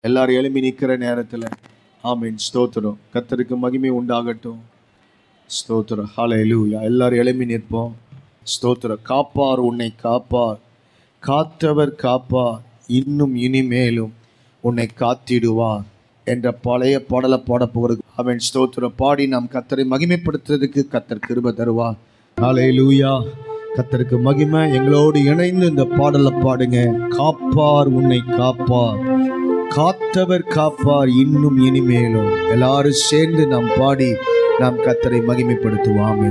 எல்லாரும் எழுப்பி நிற்கிற நேரத்தில் ஆமீன், ஸ்தோத்திரம். கர்த்தருக்கு மகிமை உண்டாகட்டும். ஸ்தோத்திரம், ஹல்லேலூயா. எல்லாரும் எழுப்பி நிற்போம். ஸ்தோத்திரம். காப்பார், உன்னை காப்பார், காத்தவர் காப்பார், இன்னும் இனிமேலும் உன்னை காத்திடுவார் என்ற பழைய பாடலை பாட போகிறது. ஆமீன், ஸ்தோத்திரம். பாடி நாம் கர்த்தரை மகிமைப்படுத்துறதுக்கு கர்த்தர் கிருபை தருவார். ஹல்லேலூயா. கர்த்தருக்கு மகிமை. எங்களோடு இணைந்து இந்த பாடலை பாடுங்க. காப்பார், உன்னை காப்பார், காத்தவர் காப்பார், இன்னும் இனிமேலும். எல்லாரும் சேர்ந்து நாம் பாடி நாம் கர்த்தரை மகிமைப்படுத்துவோம்.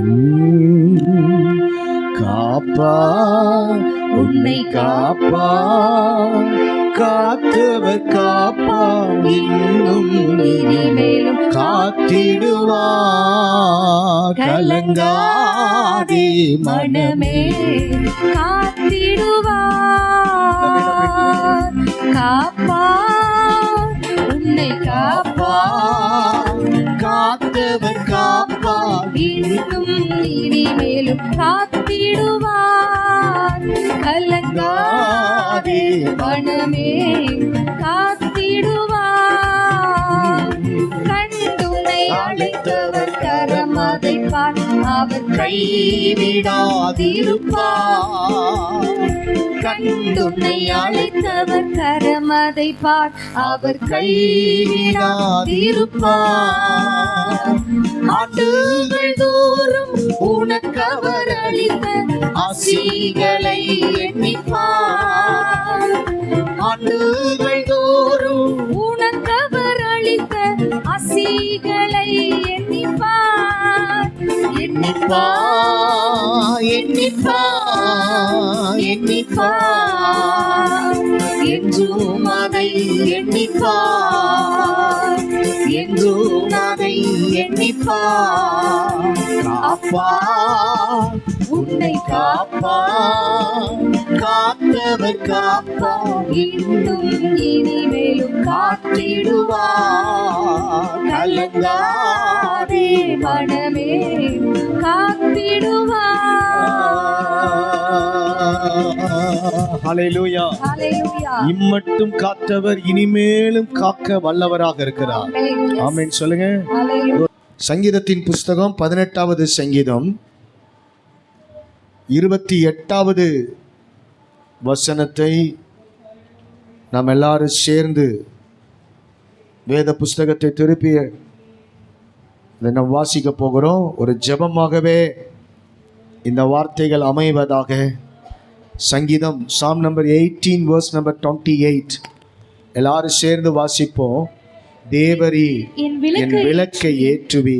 காப்பார், உன்னை காப்பார், காத்தவர் காப்பார், இன்னும் இனிமேலும் காத்திடுவார். கலங்காதே மனமே, காத்திடுவார். காப்பார், உன்னை காப்பார், காத்தவர் காப்பார், இன்னும் இனிமேலும் காத்திடுவார். கலங்காதே மனமே, காத்திடுவார். கண்டுனை அழைத்தவர் கரம் அதை பார், அவர் கைவிடாதிருப்பார். கண்டுனை அழைத்தவர் கரம் அதை பார், அவர் கைவிடாதிருப்பார். ஆண்டுகள் தோறும் உனக்கு அவர் அளித்த ஆசீர்வாதங்களை எண்ணிப்பார். ஆண்டுகள் தோறும் உனக்கு அவர் அளித்த ஆசீர்வாதங்களை எண்ணிப்பார். எண்ணிப்பார், எண்ணிப்பார், எண்ணிப்பார், என்றும் அதை எண்ணிப்பார், என்றும் அதை எண்ணிப்பார். காப்பார், உன்னை காப்பார், காத்தவர் காப்பார், இன்னும் இனிமேலும் காத்திடுவார். கலங்காதே மனமே, காத்திடுவார். ஹல்லேலூயா. ஹல்லேலூயா. இம்மட்டும் காத்தவர் இனிமேலும் காக்க வல்லவராக இருக்கிறார். ஆமென் சொல்லுங்க. ஹல்லேலூயா. சங்கீதத்தின் புஸ்தகம் 18வது சங்கீதம் 28வது வசனத்தை நாம் எல்லாரும் சேர்ந்து வேத புஸ்தகத்தை திருப்பி நாம் வாசிக்க போகிறோம். ஒரு ஜெபமாகவே இந்த வார்த்தைகள் அமைவதாக. சங்கீதம் சாம் நம்பர் 18 verse number 28 எல்லாரும் சேர்ந்து வாசிப்போம். தேவரீ என் விளக்கை ஏற்றுவி,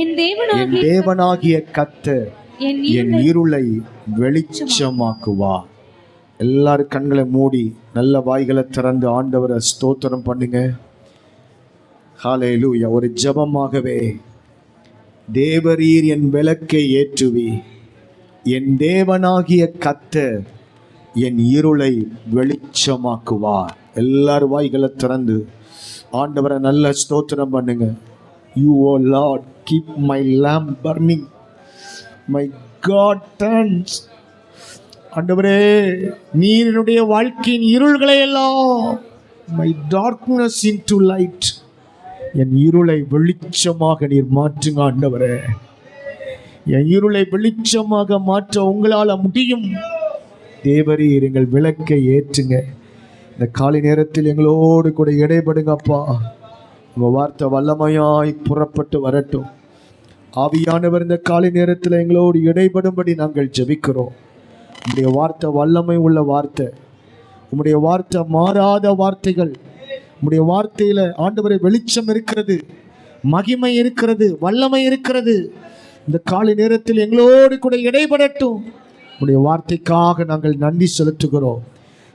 என் தேவனாகிய கர்த்தர் என் இருளை வெளிச்சமாக்குவார். எல்லாரும் கண்களை மூடி நல்ல வாய்களை திறந்து ஆண்டவரை ஸ்தோத்திரம் பண்ணுங்க. ஹல்லேலூயா. ஒரு ஜெபமாகவே தேவரீர் என் விளக்கை ஏற்றுவி, என் தேவனாகிய கர்த்தர் என் இருளை வெளிச்சமாக்குவார். எல்லாரும் வாய்களை திறந்து ஆண்டவரை நல்ல ஸ்தோத்திரம் பண்ணுங்க. You O Lord keep my lamp burning, my God turns. ஆண்டவரே, நீர் என்னுடைய வாழ்க்கையின் இருள்களை எல்லாம் my darkness into light, என் இருளை வெளிச்சமாக நீர் மாற்றுங்க. ஆண்டவரே, என் இருளை வெளிச்சமாக மாற்ற உங்களால் முடியும். தேவரீர் எங்கள் விளக்கை ஏற்றுங்க. இந்த காலை நேரத்தில் எங்களோடு கூட இடைபடுங்கப்பா. உங்கள் வார்த்தை வல்லமையாய் புறப்பட்டு வரட்டும். ஆவியானவர் இந்த காலை நேரத்தில் எங்களோடு இடைபடும்படி நாங்கள் ஜெபிக்கிறோம். உம்முடைய வார்த்தை வல்லமை உள்ள வார்த்தை, உம்முடைய வார்த்தை மாறாத வார்த்தைகள். உம்முடைய வார்த்தையில் ஆண்டவரை வெளிச்சம் இருக்கிறது, மகிமை இருக்கிறது, வல்லமை இருக்கிறது. இந்த காலை நேரத்தில் எங்களோடு கூட இடைபடட்டும். உம்முடைய வார்த்தைக்காக நாங்கள் நன்றி செலுத்துகிறோம்.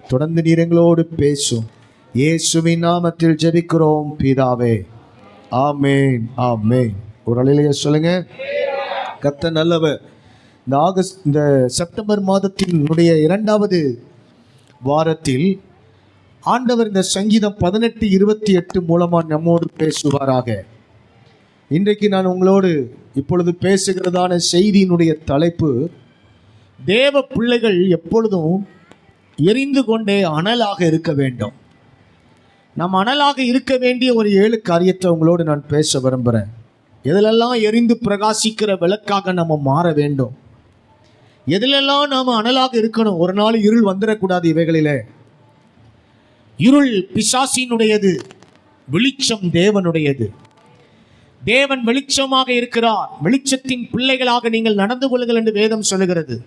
தொடர்ந்து நீர் எங்களோடு பேசும். இயேசுவின் நாமத்தில் ஜெபிக்கிறோம் பிதாவே, ஆமேன், ஆமேன். ஒரு அலையிலேயே சொல்லுங்க. கர்த்தர் நல்லவர். இந்த செப்டம்பர் மாதத்தினுடைய 2வது வாரத்தில் ஆண்டவர் இந்த சங்கீதம் 18:28 மூலமா நம்மோடு பேசுவாராக. இன்றைக்கு நான் உங்களோடு இப்பொழுது பேசுகிறதான செய்தியினுடைய தலைப்பு, தேவ பிள்ளைகள் எப்பொழுதும் எரிந்து கொண்டே அனலாக இருக்க வேண்டும். நாம் அனலாக இருக்க வேண்டிய ஒரு 7 காரியத்தை உங்களோடு நான் பேச விரும்புகிறேன். எதிலெல்லாம் எரிந்து பிரகாசிக்கிற விளக்காக நம்ம மாற வேண்டும், எதிலெல்லாம் நாம் அனலாக இருக்கணும். ஒரு நாள் இருள் வந்துடக்கூடாது. இவைகளிலே இருள் பிசாசினுடையது, வெளிச்சம் தேவனுடையது. தேவன் வெளிச்சமாக இருக்கிறார். வெளிச்சத்தின் பிள்ளைகளாக நீங்கள் நடந்து கொள்ளுங்கள் என்று வேதம் சொல்லுகிறது.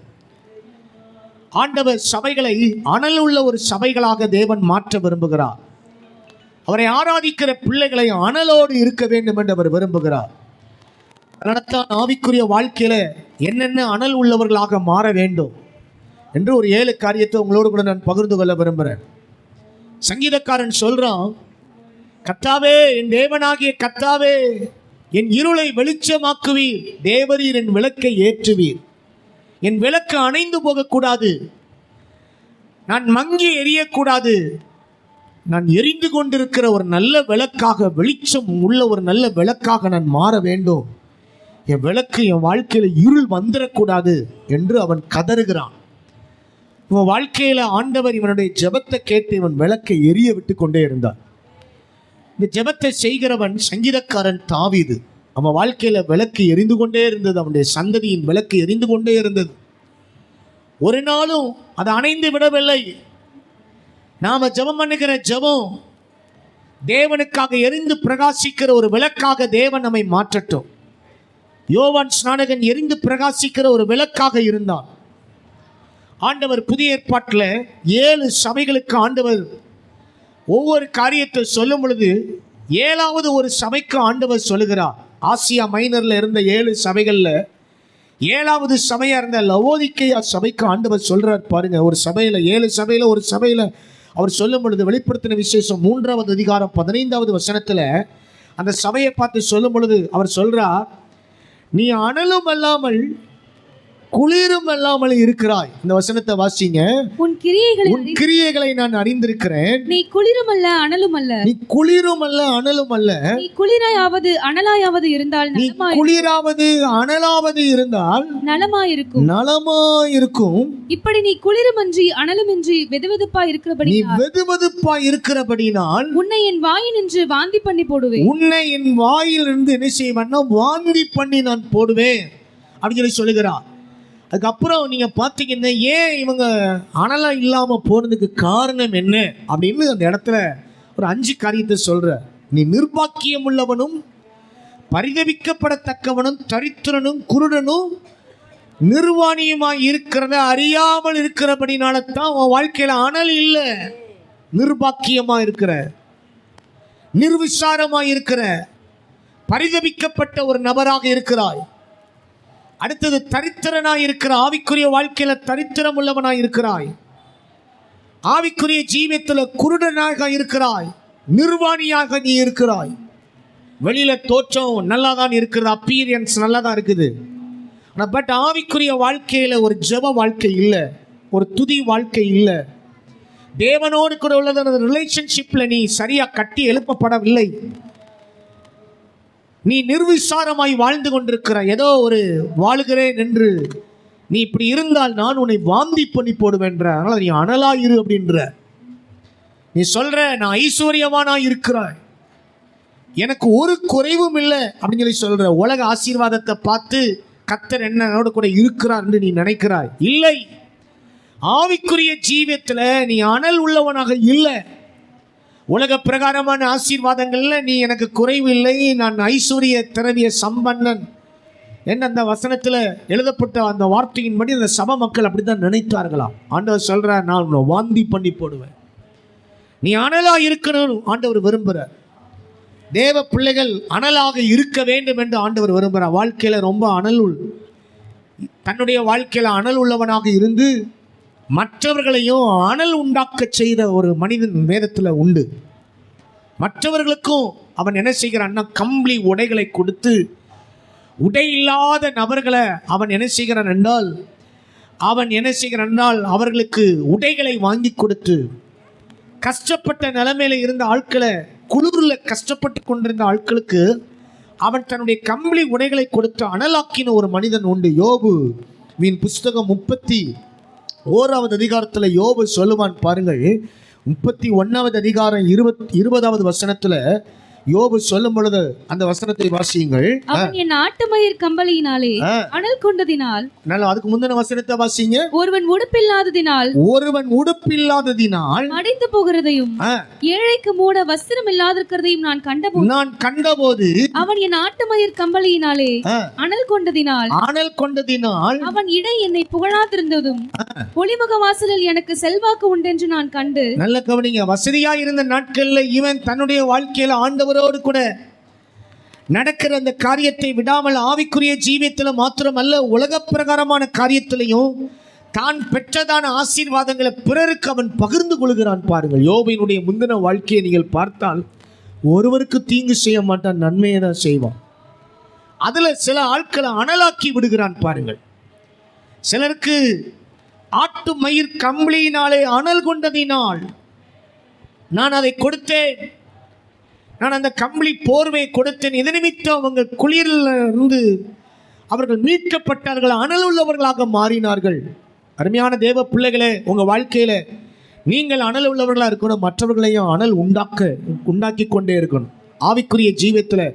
ஆண்டவர் சபைகளை அனல் உள்ள ஒரு சபைகளாக தேவன் மாற்ற விரும்புகிறார். அவரை ஆராதிக்கிற பிள்ளைகளை அனலோடு இருக்க வேண்டும் என்று அவர் விரும்புகிறார். அதனால்தான் ஆவிக்குரிய வாழ்க்கையில என்னென்ன அனல் உள்ளவர்களாக மாற வேண்டும் என்று ஒரு 7 காரியத்தை உங்களோடு கூட நான் பகிர்ந்து கொள்ள விரும்புகிறேன். சங்கீதக்காரன் சொல்றான், கர்த்தாவே, என் தேவனாகிய கர்த்தாவே, என் இருளை வெளிச்சமாக்குவீர், தேவரீர் என் விளக்கை ஏற்றுவீர். என் விளக்கு அணைந்து போகக்கூடாது, நான் மங்கி எரியக்கூடாது. நான் எரிந்து கொண்டிருக்கிற ஒரு நல்ல விளக்காக, வெளிச்சம் உள்ள ஒரு நல்ல விளக்காக நான் மாற வேண்டும். என் விளக்கு, என் வாழ்க்கையில் இருள் வந்துடக்கூடாது என்று அவன் கதறுகிறான். இவன் வாழ்க்கையில் ஆண்டவர் இவனுடைய ஜெபத்தை கேட்டு இவன் விளக்கை எரிய விட்டு கொண்டே இருந்தான். இந்த ஜெபத்தை செய்கிறவன் சங்கீதக்காரன் தாவீது. அவன் வாழ்க்கையில் விளக்கு எரிந்து கொண்டே இருந்தது. அவனுடைய சந்ததியின் விளக்கு எரிந்து கொண்டே இருந்தது. ஒரு நாளும் அது அணைந்து விடவில்லை. நாம ஜெபம் பண்ணுகிற ஜெபம் தேவனுக்காக எரிந்து பிரகாசிக்கிற ஒரு விளக்காக தேவன் நம்மை மாற்றட்டும். யோவான் ஸ்நானகன் எரிந்து பிரகாசிக்கிற ஒரு விளக்காக இருந்தான். ஆண்டவர் புதிய ஏற்பாட்டில் 7 சபைகளுக்கு ஆண்டவர் ஒவ்வொரு காரியத்தை சொல்லும் பொழுது 7வது ஒரு சபைக்கு ஆண்டவர் சொல்லுகிறார். ஆசியா மைனரில் இருந்த 7 சபைகளில் 7வது சபையாக இருந்த லவோதிக்கேயா சபைக்கு ஆண்டவர் சொல்கிறார் பாருங்க. ஒரு சபையில் 7 சபையில் ஒரு சபையில் அவர் சொல்லும் பொழுது வெளிப்படுத்தின விசேஷம் 3வது அதிகாரம் 15வது வசனத்தில் அந்த சபையை பார்த்து சொல்லும் பொழுது அவர் சொல்கிறார், நீ அனலும் அல்லாமல் குளிரும் அல்லாமல் இருக்கிறாய். இந்த வசனத்தை வாசிங்க. உன் கிரியைகளை நான் அறிந்திருக்கிறேன். நீ குளிரும் அல்ல அனலும் அல்ல. நீ குளிரும் அல்ல அனலும் அல்ல. நீ குளிராயாவது அனலாயாவது இருந்தால் நீ குளிராவது அனலாவது இருந்தால் நலமாயிருக்கும். இப்படி நீ குளிருமன்றி அனலுமின்றி வெதுவெதுப்பாய் இருக்கிறபடி, நீ வெதுவெதுப்பாய் இருக்கிறபடினால் உன்னை என் வாயினின்று வாந்தி பண்ணி போடுவேன். உன்னை என் வாயிலிருந்து என்ன செய்வேன்னா வாந்தி பண்ணி நான் போடுவேன் அப்படின்னு சொல்லி சொல்லுகிறார். அதுக்கப்புறம் நீங்கள் பார்த்தீங்கன்னா ஏன் இவங்க அனலாக இல்லாமல் போனதுக்கு காரணம் என்ன அப்படின்னு அந்த இடத்துல ஒரு 5 காரியத்தை சொல்கிற. நீ நிர்பாக்கியம் உள்ளவனும் பரிதவிக்கப்படத்தக்கவனும் தரித்திரனும் குருடனும் நிர்வாணியுமாய் இருக்கிறத அறியாமல் இருக்கிறபடினால தான் உன் வாழ்க்கையில் அனல் இல்லை. நிர்பாக்கியமாக இருக்கிற, நிர்விசாரமாக இருக்கிற, பரிதவிக்கப்பட்ட ஒரு நபராக இருக்கிறாய். அடுத்தது தரித்திரனாய் இருக்கிற, ஆவிக்குரிய வாழ்க்கையில தரித்திரம் உள்ளவனாய் இருக்கிறாய். ஆவிக்குரிய ஜீவியத்தில் குருடனாக இருக்கிறாய், நிர்வாணியாக நீ இருக்கிறாய். வெளியில தோற்றம் நல்லா தான் இருக்கிறது, அப்பீரியன்ஸ் நல்லா தான் இருக்குது. பட் ஆவிக்குரிய வாழ்க்கையில ஒரு ஜெப வாழ்க்கை இல்லை, ஒரு துதி வாழ்க்கை இல்லை. தேவனோடு கூட உள்ள ரிலேஷன்ஷிப்ல நீ சரியா கட்டி எழுப்பப்படவில்லை. நீ நிர்விசாரமாய் வாழ்ந்து கொண்டிருக்கிற, ஏதோ ஒரு வாழுகிறேன் என்று நீ இப்படி இருந்தால் நான் உன்னை வாந்தி பண்ணி போடுவேன்ற. அதனால நீ அனலாயிரு அப்படின்ற. நீ சொல்ற நான் ஐஸ்வர்யவானாய் இருக்கிறாய், எனக்கு ஒரு குறைவும் இல்லை அப்படின்னு சொல்லி சொல்ற. உலக ஆசீர்வாதத்தை பார்த்து கர்த்தர் என்னோட கூட இருக்கிறார் என்று நீ நினைக்கிறாய். இல்லை, ஆவிக்குரிய ஜீவியத்தில் நீ அனல் உள்ளவனாக இல்லை. உலக பிரகாரமான ஆசீர்வாதங்கள்ல நீ எனக்கு குறைவு இல்லை, நான் ஐஸ்வர்ய திரவிய சம்பன்னன் என்ன அந்த வசனத்தில் எழுதப்பட்ட அந்த வார்த்தையின்படி அந்த சபை மக்கள் அப்படித்தான் நினைத்தார்களாம். ஆண்டவர் சொல்ற, நான் உன்னை வாந்தி பண்ணி போடுவேன். நீ அனலா இருக்கணும் ஆண்டவர் விரும்புகிறார். தேவ பிள்ளைகள் அனலாக இருக்க வேண்டும் என்று ஆண்டவர் விரும்புகிறார். வாழ்க்கையில ரொம்ப தன்னுடைய வாழ்க்கையில அனல் உள்ளவனாக இருந்து மற்றவர்களையும் அனல் உண்டாக்க செய்த ஒரு மனிதன் வேதத்தில் உண்டு. மற்றவர்களுக்கும் அவன் என்ன செய்கிறான்னா கம்பளி உடைகளை கொடுத்து, உடை இல்லாத நபர்களை அவன் என்ன செய்கிறான் என்றால் அவர்களுக்கு உடைகளை வாங்கி கொடுத்து, கஷ்டப்பட்ட நிலைமையில இருந்த ஆட்களை, குளிரில் கஷ்டப்பட்டு கொண்டிருந்த ஆட்களுக்கு அவன் தன்னுடைய கம்பளி உடைகளை கொடுத்து அனலாக்கின ஒரு மனிதன் உண்டு. யோபு புஸ்தகம் 31வது அதிகாரத்தில் யோபு சொல்லுவான் பாருங்கள். 31வது அதிகாரம் 20வது வசனத்துல யோபு சொல்லும் பொழுது அந்த வசனத்தை வாசியுங்கள். அவன் என் ஆட்டுமயிர் கம்பளியினாலே அனல் கொண்டதினால். நல்லா, அதுக்கு முந்தின வசனத்தை வாசிங்க. ஒருவன் உடுப்பில்லாததினால் அடைந்து போகிறதையும் ஏழைக்கு மூட வஸ்திரம் இல்லாதிருக்கிறதையும் நான் கண்டபோது அவன் என் ஆட்டுமயிர் கம்பளியினாலே அனல் கொண்டதினால் அவன் இடை என்னை புகழாதிருந்ததும் ஒளிமுக வாசலில் எனக்கு செல்வாக்கு உண்டென்று நான் கண்டு. நல்ல கவனிங்க. வசதியா இருந்த நாட்கள்ல இவன் தன்னுடைய வாழ்க்கையில ஆண்டவரோடு கூட நடக்கிற அந்த காரியத்தை விடாமல் ஆவிக்குரிய ஜீவியத்தில் மாத்திரமல்ல, உலக பிரகாரமான காரியத்திலையும் தான் பெற்றதான ஆசீர்வாதங்களை பிறருக்கு அவன் பகிர்ந்து கொள்கிறான். பாருங்கள், யோபினுடைய முந்தின வாழ்க்கையை நீங்கள் பார்த்தால் ஒருவருக்கு தீங்கு செய்ய மாட்டான், நன்மையை தான் செய்வான். அதுல சில ஆட்களை அனலாக்கி விடுகிறான். பாருங்கள், சிலருக்கு ஆட்டு மயிர் கம்பளியினாலே அனல் கொண்டதினால் நான் அதை கொடுத்தேன், நான் அந்த கம்பளி போர்வையை கொடுத்தேன், இது நிமித்தம் அவங்க குளிரில் இருந்து அவர்கள் மீட்கப்பட்டார்கள், அனல் உள்ளவர்களாக மாறினார்கள். அருமையான தேவ பிள்ளைகளே, உங்கள் வாழ்க்கையில் நீங்கள் அனல் உள்ளவர்களாக இருக்கணும், மற்றவர்களையும் அனல் உண்டாக்கி கொண்டே இருக்கணும். ஆவிக்குரிய ஜீவியத்தில்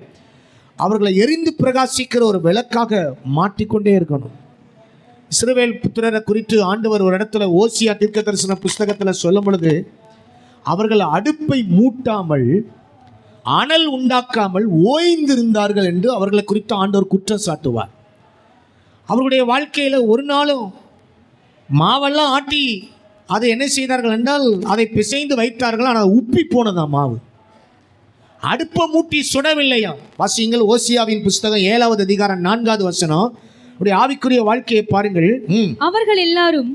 அவர்களை எரிந்து பிரகாசிக்கிற ஒரு விளக்காக மாற்றிக்கொண்டே இருக்கணும். இஸ்ரவேல் புத்திரரை குறித்து ஆண்டவர் ஒரு இடத்துல ஓசியா தீர்க்க தரிசன புஸ்தகத்தில் சொல்லும் பொழுது, அவர்கள் அடுப்பை மூட்டாமல் அனல் உண்டாக்காமல் ஓய்ந்திருந்தார்கள் என்று அவர்களை குறித்து ஆண்டவர் குற்றம் சாட்டுவார். அவர்களுடைய வாழ்க்கையில் ஒரு நாளும் மாவெல்லாம் ஆட்டி அதை என்ன செய்தார்கள் என்றால் அதை பிசைந்து வைத்தார்கள், ஆனால் உப்பி போனதான் மாவு. அடுப்பை மூட்டி சுடவில்லையா. வாசியுங்கள், ஓசியாவின் புஸ்தகம் 7வது அதிகாரம் 4வது வசனம். ஆவிக்குரிய வாழ்க்கையை பாருங்கள். அவர்கள் எல்லாரும்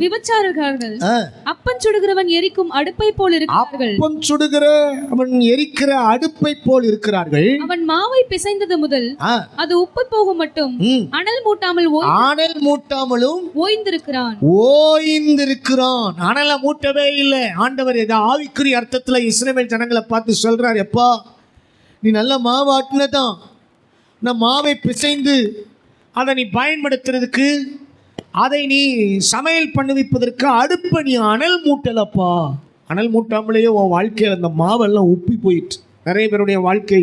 விபச்சாரர்கள், அப்பன் சுடுகிறவன் எரிக்கும் அடுப்பை போல் இருக்கிறார்கள். அப்பன் சுடுகிற அவன் எரிக்கிற அடுப்பை போல் இருக்கிறார்கள். அவன் மாவை பிசைந்தது முதல் அது உப்பு போகும் மட்டும் அனல் மூட்டாமலும் ஓய்ந்திருக்கிறான். அனலை மூட்டவே இல்லை. ஆண்டவர் ஏதோ ஆவிக்குரிய அர்த்தத்துல இஸ்ரவேல் ஜனங்களை பார்த்து சொல்றார், எப்பா நீ நல்ல மாவு ஆட்டினதான், நான் மாவை பிசைந்து அதை நீ பயன்படுத்துறதுக்கு, அதை நீ சமையல் பண்ணுவிப்பதற்கு அடுப்பை நீ அனல் மூட்டலப்பா. அனல் மூட்டாமலேயே உன் வாழ்க்கையில் அந்த மாவெல்லாம் உப்பி போயிட்டு. நிறைய பேருடைய வாழ்க்கை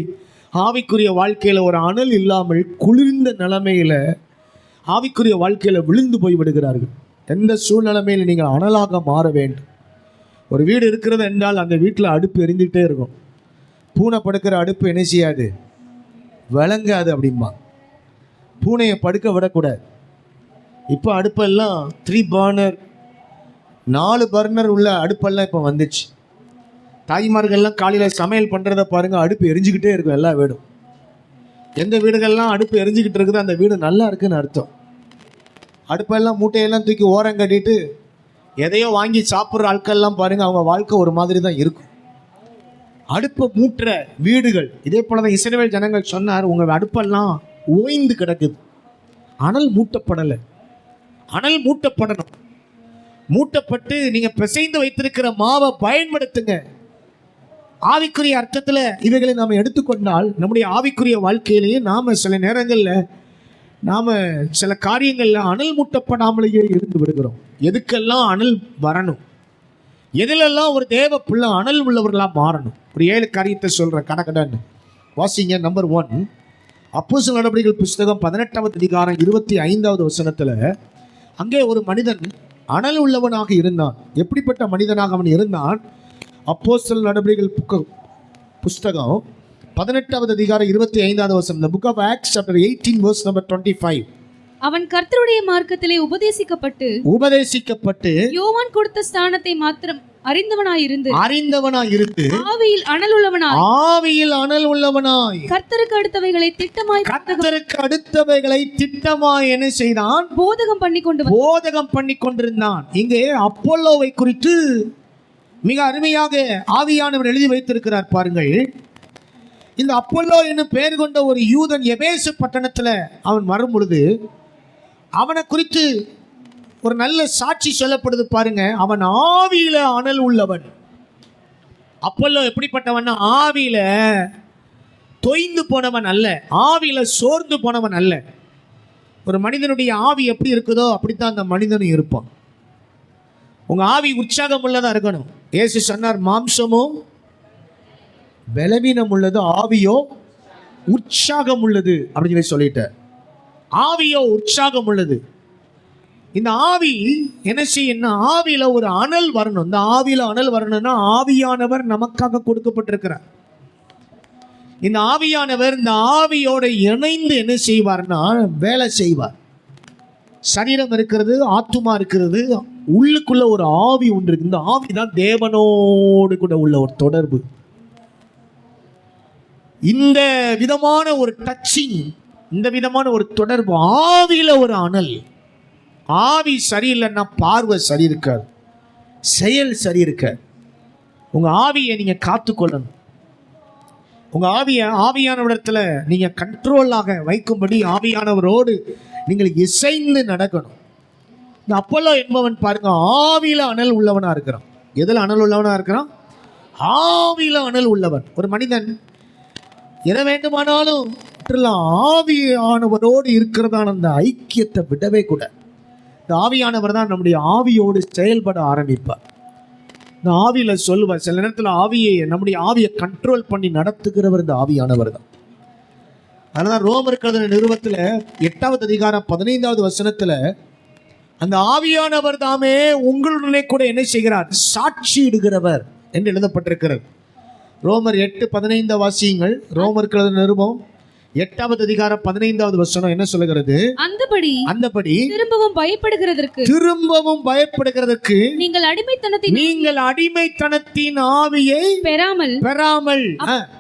ஆவிக்குரிய வாழ்க்கையில் ஒரு அனல் இல்லாமல் குளிர்ந்த நிலைமையில் ஆவிக்குரிய வாழ்க்கையில் விழுந்து போய் விடுகிறார்கள். எந்த சூழ்நிலைமையில் நீங்கள் அனலாக மாற வேண்டும். ஒரு வீடு இருக்கிறது என்றால் அந்த வீட்டில் அடுப்பு எரிந்துகிட்டே இருக்கும். பூனை படுக்கிற அடுப்பு என்ன செய்யாது, விளங்காது அப்படிம்பா. பூனையை படுக்க விடக்கூடாது. இப்போ அடுப்பெல்லாம் 3 பர்னர் 4 பர்னர் உள்ள அடுப்பெல்லாம் இப்போ வந்துச்சு. தாய்மார்கள்லாம் காலையில் சமையல் பண்ணுறத பாருங்கள், அடுப்பு எரிஞ்சுக்கிட்டே இருக்கும் எல்லா வீடும். எந்த வீடுகள்லாம் அடுப்பு எரிஞ்சுக்கிட்டு இருக்குதோ அந்த வீடு நல்லா இருக்குன்னு அர்த்தம். அடுப்பெல்லாம் மூட்டையெல்லாம் தூக்கி ஓரம் கட்டிட்டு எதையோ வாங்கி சாப்பிட்ற ஆட்கள்லாம் பாருங்கள், அவங்க வாழ்க்கை ஒரு மாதிரி தான் இருக்கும். அடுப்பை மூட்டுற வீடுகள். இதே போல தான் இஸ்ரவேல் ஜனங்கள் சொன்னார், உங்கள் அடுப்பெல்லாம் ஓய்ந்து கிடக்குது, அனல் மூட்டப்படலை. அனல் மூட்டப்படணும். மூட்டப்பட்டு நீங்கள் பிசைந்து வைத்திருக்கிற மாவை பயன்படுத்துங்க. ஆவிக்குரிய அர்த்தத்தில் இவைகளை நாம் எடுத்துக்கொண்டால் நம்முடைய ஆவிக்குரிய வாழ்க்கையிலேயே நாம் சில நேரங்களில் நாம் சில காரியங்களில் அனல் மூட்டப்படாமலேயே இருந்து விடுகிறோம். எதுக்கெல்லாம் அனல் வரணும், எதிலெல்லாம் ஒரு தேவ பிள்ளை அனல் உள்ளவர்களாக மாறணும். ஒரு 7 காரியத்தை சொல்கிறேன், கடகடன்னு வாசிங்க. நம்பர் 1, அப்போஸ்தலர் நடவடிக்கைகள் புஸ்தகம் 18வது அதிகாரம் 25வது வசனத்தில் அங்கே ஒரு மனிதன் அனல் உள்ளவனாக இருந்தான். எப்படிப்பட்ட மனிதனாக அவன் இருந்தான்? அப்போஸ்தலர் நடவடிக்கைகள் புஸ்தகம் 18வது அதிகாரம் 25வது வசனம். The book of Acts chapter 18 verse number 25. அவன் கர்த்தருடைய மார்க்கத்திலே உபதேசிக்கப்பட்டு யோவான் கொடுத்த ஸ்தானத்தை மாத்திரம் அறிந்தவனாயிருந்து ஆவியில் அனல் உள்ளவனாய் கர்த்தருக்கு அடுத்தவைகளை திட்டமாய் என்ன செய்தான்? போதகம் பண்ணி கொண்டிருந்தான். இங்கே அப்போலோவை குறித்து மிக அருமையாக ஆவியானவர் எழுதி வைத்திருக்கிறார். பாருங்கள், இந்த அப்போலோ என்னும் பெயர் கொண்ட ஒரு யூதன் எபேசு பட்டணத்தில் அவன் வரும் பொழுது அவனை குறித்து ஒரு நல்ல சாட்சி சொல்லப்படுது. பாருங்க, அவன் ஆவியில அனல் உள்ளவன். அப்போலோ எப்படிப்பட்டவன்? ஆவியில தொய்ந்து போனவன் அல்ல, ஆவியில சோர்ந்து போனவன் அல்ல. ஒரு மனிதனுடைய ஆவி எப்படி இருக்குதோ அப்படித்தான் அந்த மனிதனும் இருப்பான். உங்க ஆவி உற்சாகம் உள்ளதா இருக்கணும். இயேசு சொன்னார், மாம்சமோ பலவீனம் உள்ளது, ஆவியோ உற்சாகம் உள்ளது அப்படின்னு சொல்லிட்டார். ஆவியோ உற்சாகம் உள்ளது. இந்த ஆவி என்ன செய்யணும்னா, ஆவியில ஒரு அனல் வரணும். இந்த ஆவியில அனல் வரணும்னா ஆவியானவர் நமக்காக கொடுக்கப்பட்டிருக்கிறார். இந்த ஆவியானவர் இந்த ஆவியோட இணைந்து என்ன செய்வார்னா வேலை செய்வார். சரீரம் இருக்கிறது, ஆத்துமா இருக்கிறது, உள்ளுக்குள்ள ஒரு ஆவி ஒன்று இருக்கு. இந்த ஆவி தான் தேவனோடு கூட உள்ள ஒரு தொடர்பு. இந்த விதமான ஒரு டச்சிங், இந்த விதமான ஒரு தொடர்பு, ஆவியில ஒரு அனல். ஆவி சரியில்லைன்னா பார்வை சரி இருக்காது, செயல் சரி இருக்காது. உங்க ஆவியை நீங்க காத்துக்கொள்ளணும். உங்க ஆவியானவரிடத்துல நீங்க கண்ட்ரோலாக வைக்கும்படி ஆவியானவரோடு நீங்கள் இசைந்து நடக்கணும். இந்த அப்போலோ என்பவன் பாருங்க, ஆவியில அனல் உள்ளவனா இருக்கிறான். எதில் அனல் உள்ளவனா இருக்கிறான்? ஆவியில அனல் உள்ளவன். ஒரு மனிதன் எதை வேண்டுமானாலும் ஆவியானவரோடு இருக்கிறதான அந்த ஐக்கியத்தை விடவே கூட. இந்த ஆவியானவர் தான் நம்முடைய ஆவியோடு செயல்பட ஆரம்பிப்பார். இந்த ஆவியில சொல்லுவார். சில நேரத்தில் நம்முடைய ஆவியை கண்ட்ரோல் பண்ணி நடத்துகிறவர் இந்த ஆவியானவர் தான். அதனால ரோமர் நிறுவத்தில் 8வது அதிகாரம் 15வது வசனத்துல அந்த ஆவியானவர் தாமே உங்களுடனே கூட என்ன செய்கிறார்? சாட்சி இடுகிறவர் என்று எழுதப்பட்டிருக்கிறது. ரோமர் 8:15 வாசியுங்கள். ரோமர் நிருபம் 8வது அதிகாரம் 15வது வசனம் என்ன சொல்லுகிறது? அந்தபடி திரும்பவும் பயப்படுகிறதற்கு நீங்கள் அடிமைத்தனத்தின் ஆவியை பெறாமல்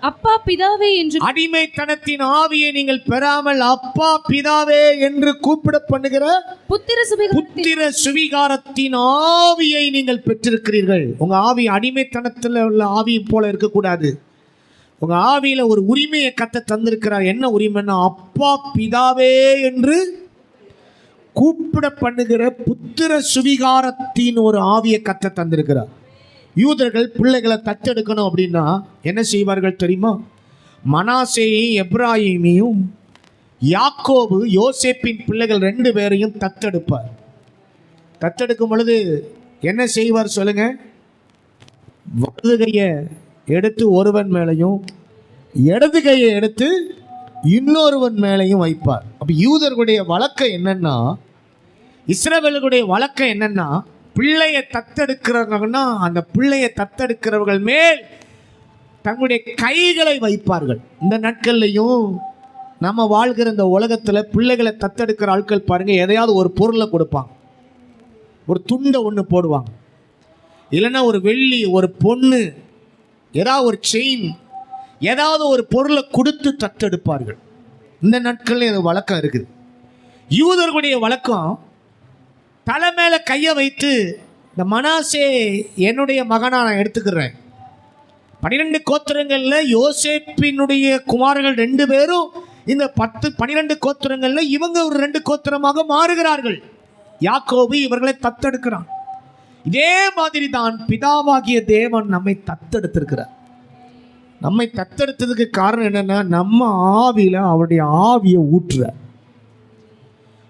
அப்பா பிதாவே என்று, அடிமைத்தனத்தின் ஆவியை நீங்கள் பெறாமல் அப்பா பிதாவே என்று கூப்பிட பண்ணுகிற புத்திர சுவிகாரத்தின் ஆவியை நீங்கள் பெற்றிருக்கிறீர்கள். உங்க ஆவி அடிமைத்தனத்தில் உள்ள ஆவி போல இருக்கக்கூடாது. உங்க ஆவியில ஒரு உரிமையை கத்த தந்திருக்கிறார். என்ன உரிமைன்னா, அப்பா பிதாவே என்று கூப்பிட பண்ணுகிற புத்திர சுவிகாரத்தின் ஒரு ஆவியை கத்த தந்திருக்கிறார். யூதர்கள் பிள்ளைகளை தத்தெடுக்கணும் அப்படின்னா என்ன செய்வார்கள் தெரியுமா? மனாசேயையும் எப்ராஹிமையும் யாக்கோபு யோசேப்பின் பிள்ளைகள் 2 பேரையும் தத்தெடுப்பார். தத்தெடுக்கும் பொழுது என்ன செய்வார் சொல்லுங்க? வலது கையை எடுத்து ஒருவன் மேலையும் இடது கையை எடுத்து இன்னொருவன் மேலையும் வைப்பார். அப்ப யூதர்களுடைய வழக்கம் என்னன்னா, இஸ்ரவேலுடைய வழக்கம் என்னன்னா, பிள்ளையை தத்தெடுக்கிறவங்கன்னா அந்த பிள்ளையை தத்தெடுக்கிறவர்கள் மேல் தங்களுடைய கைகளை வைப்பார்கள். இந்த நாட்கள்லையும் நம்ம வாழ்கிற இந்த உலகத்துல பிள்ளைகளை தத்தெடுக்கிற ஆட்கள் பாருங்க, எதையாவது ஒரு பொருளை கொடுப்பாங்க, ஒரு துண்டை ஒன்று போடுவாங்க, இல்லைன்னா ஒரு வெள்ளி, ஒரு பொண்ணு, ஏதாவது ஒரு செயின், ஏதாவது ஒரு பொருளை கொடுத்து தத்தெடுப்பார்கள். இந்த நாட்களில் அது வழக்கம் இருக்குது. யூதர்களுடைய வழக்கம், தலை மேலே கையை வைத்து, இந்த மனாசே என்னுடைய மகனா நான் எடுத்துக்கிறேன். 12 கோத்திரங்களில் யோசேப்பினுடைய குமாரர்கள் 2 பேரும் இந்த 12 கோத்திரங்களில் இவங்க ஒரு 2 கோத்திரமாக மாறுகிறார்கள். யாக்கோபு இவர்களை தத்தெடுக்கிறான். இதே மாதிரி தான் பிதாவாகிய தேவன் நம்மை தத்தெடுத்திருக்கிறார். நம்மை தத்தெடுத்ததுக்கு காரணம் என்னன்னா, நம்ம ஆவியில அவருடைய ஆவியை ஊற்றுற,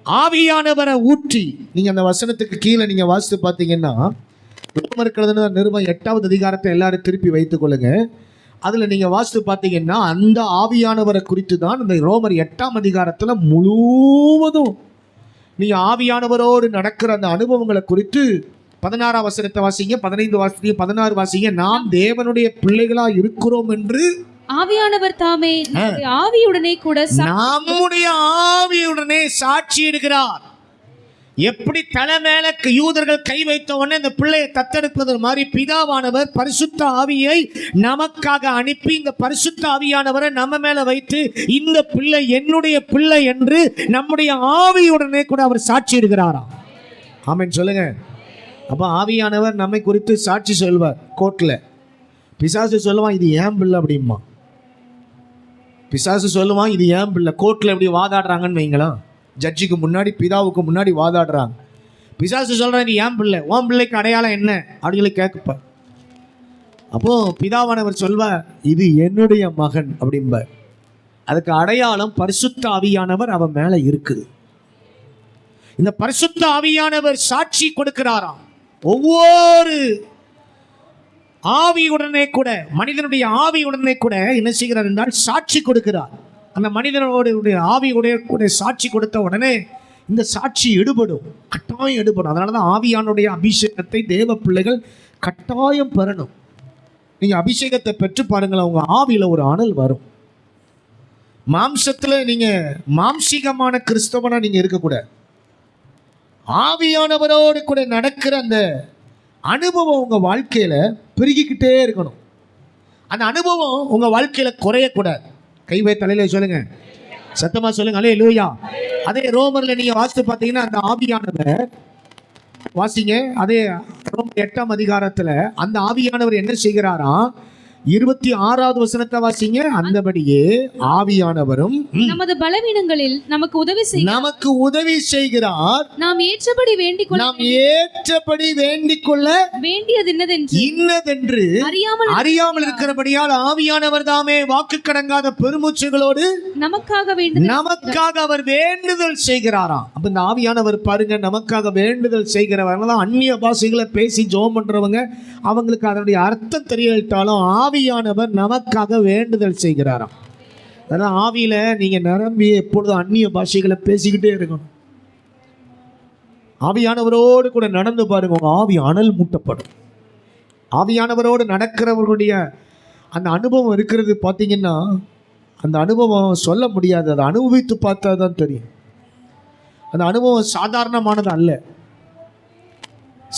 ஆவியானவரை ஊற்றி. நீங்க அந்த வசனத்துக்கு கீழே நீங்க வாசித்து பார்த்தீங்கன்னா, நிருபம் 8வது அதிகாரத்தை எல்லாரும் திருப்பி வைத்துக் கொள்ளுங்க. அதுல நீங்க வாசித்து பார்த்தீங்கன்னா அந்த ஆவியானவரை குறித்து தான் இந்த ரோமர் 8ஆம் அதிகாரத்துல முழுவதும் நீங்க ஆவியானவரோடு நடக்கிற அந்த அனுபவங்களை குறித்து 16ஆம் வசனத்தை வாசிங்க, 15 வாசிங்க, 16 வாசிங்க. நாம் தேவனுடைய பிள்ளைகளா இருக்கிறோம் என்று ஆவியானவர் தாமே ஆவியுடனே கூட நம்முடைய ஆவியுடனே சாட்சி இடுகிறார். எப்படி தலை மேல யூதர்கள் கை வைத்த உடனே இந்த பிள்ளையை தத்தெடுப்பது மாதிரி பிதாவானவர் பரிசுத்த ஆவியை நமக்காக அனுப்பி இந்த பரிசுத்த ஆவியானவரை நம்ம மேல வைத்து இந்த பிள்ளை என்னுடைய பிள்ளை என்று நம்முடைய ஆவியுடனே கூட அவர் சாட்சி இடுகிறாராம். ஆமென் சொல்லுங்க. அப்போ ஆவியானவர் நம்மை குறித்து சாட்சி சொல்வார். கோர்ட்டில் பிசாசு சொல்லுவான், இது ஏன் பிள்ளை அப்படிமா. பிசாசு சொல்லுவான், இது ஏன் பிள்ளை. கோர்ட்டில் எப்படி வாதாடுறாங்கன்னு வைங்களா, ஜட்ஜுக்கு முன்னாடி பிதாவுக்கு முன்னாடி வாதாடுறாங்க. பிசாசு சொல்கிறான், இது ஏன் பிள்ளை, உன் பிள்ளைக்கு அடையாளம் என்ன அப்படின்னு சொல்லி கேட்கப்பார். அப்போது பிதாவானவர் சொல்வார், இது என்னுடைய மகன் அப்படிம்பார். அதுக்கு அடையாளம் பரிசுத்த ஆவியானவர் அவன் மேலே இருக்குது. இந்த பரிசுத்த ஆவியானவர் சாட்சி கொடுக்கிறாராம். ஒவ்வொரு ஆவியுடனே கூட, மனிதனுடைய ஆவியுடனே கூட என்ன செய்கிறார் என்றால் சாட்சி கொடுக்கிறார். அந்த மனிதனுடைய ஆவியுடைய கூட சாட்சி கொடுத்த உடனே இந்த சாட்சி எடுபடும், கட்டாயம் எடுபடும். அதனால தான் ஆவியானுடைய அபிஷேகத்தை தேவ பிள்ளைகள் கட்டாயம் பெறணும். நீங்கள் அபிஷேகத்தை பெற்று பாருங்களேன், உங்கள் ஆவியில் ஒரு அனல் வரும். மாம்சத்தில் நீங்கள் மாம்சீகமான கிறிஸ்தவனாக நீங்கள் இருக்கக்கூடாது. ஆவியானவரோடு கூட நடக்கிற அந்த அனுபவம் உங்கள் வாழ்க்கையில் பெருகிக்கிட்டே இருக்கணும். அந்த அனுபவம் உங்கள் வாழ்க்கையில் குறையக்கூடாது. கைவை தலையில் சொல்லுங்கள், சத்தமாக சொல்லுங்கள், அல்லேலூயா. அதே ரோமரில் நீங்கள் வாசித்து பார்த்தீங்கன்னா அந்த ஆவியானவர் வாசிங்க, அதே ரோமர் 8ஆம் அதிகாரத்தில் அந்த ஆவியானவர் என்ன செய்கிறாராம், 26வது வசனத்தை வாசிங்க. அந்தபடியே ஆவியானவரும் நமது பலவீனங்களில் நமக்கு உதவி செய்கிறார். நாம் ஏற்றபடி வேண்டிக் கொள்ள வேண்டியது இன்னதென்று அறியாமல் இருக்கிறபடியால் ஆவியானவர் தாமே வாக்கு கடங்காத பெருமூச்சுகளோடு நமக்காக அவர் வேண்டுதல் செய்கிறாராம். அப்ப இந்த ஆவியானவர் பாருங்க, நமக்காக வேண்டுதல் செய்கிறவங்க தான் அந்நிய பாஷைகளை பேசி ஜெபம் பண்றவங்க, அவங்களுக்கு அதனுடைய அர்த்தம் தெரியவிட்டாலும் ஆவியானவர் நமக்காக வேண்டுதல் செய்கிறாராம். அதனால் ஆவியில நீங்க நிரம்பி எப்பொழுதும் அந்நிய பாஷைகளை பேசிக்கிட்டே இருக்கணும். ஆவியானவரோடு கூட நடந்து பாருங்க, உங்க ஆவி அனல் மூட்டப்படும். ஆவியானவரோடு நடக்கிறவர்களுடைய அந்த அனுபவம் இருக்கிறது பார்த்தீங்கன்னா, அந்த அனுபவம் சொல்ல முடியாது, அதை அனுபவித்து பார்த்தா தான் தெரியும். அந்த அனுபவம் சாதாரணமானது அல்ல.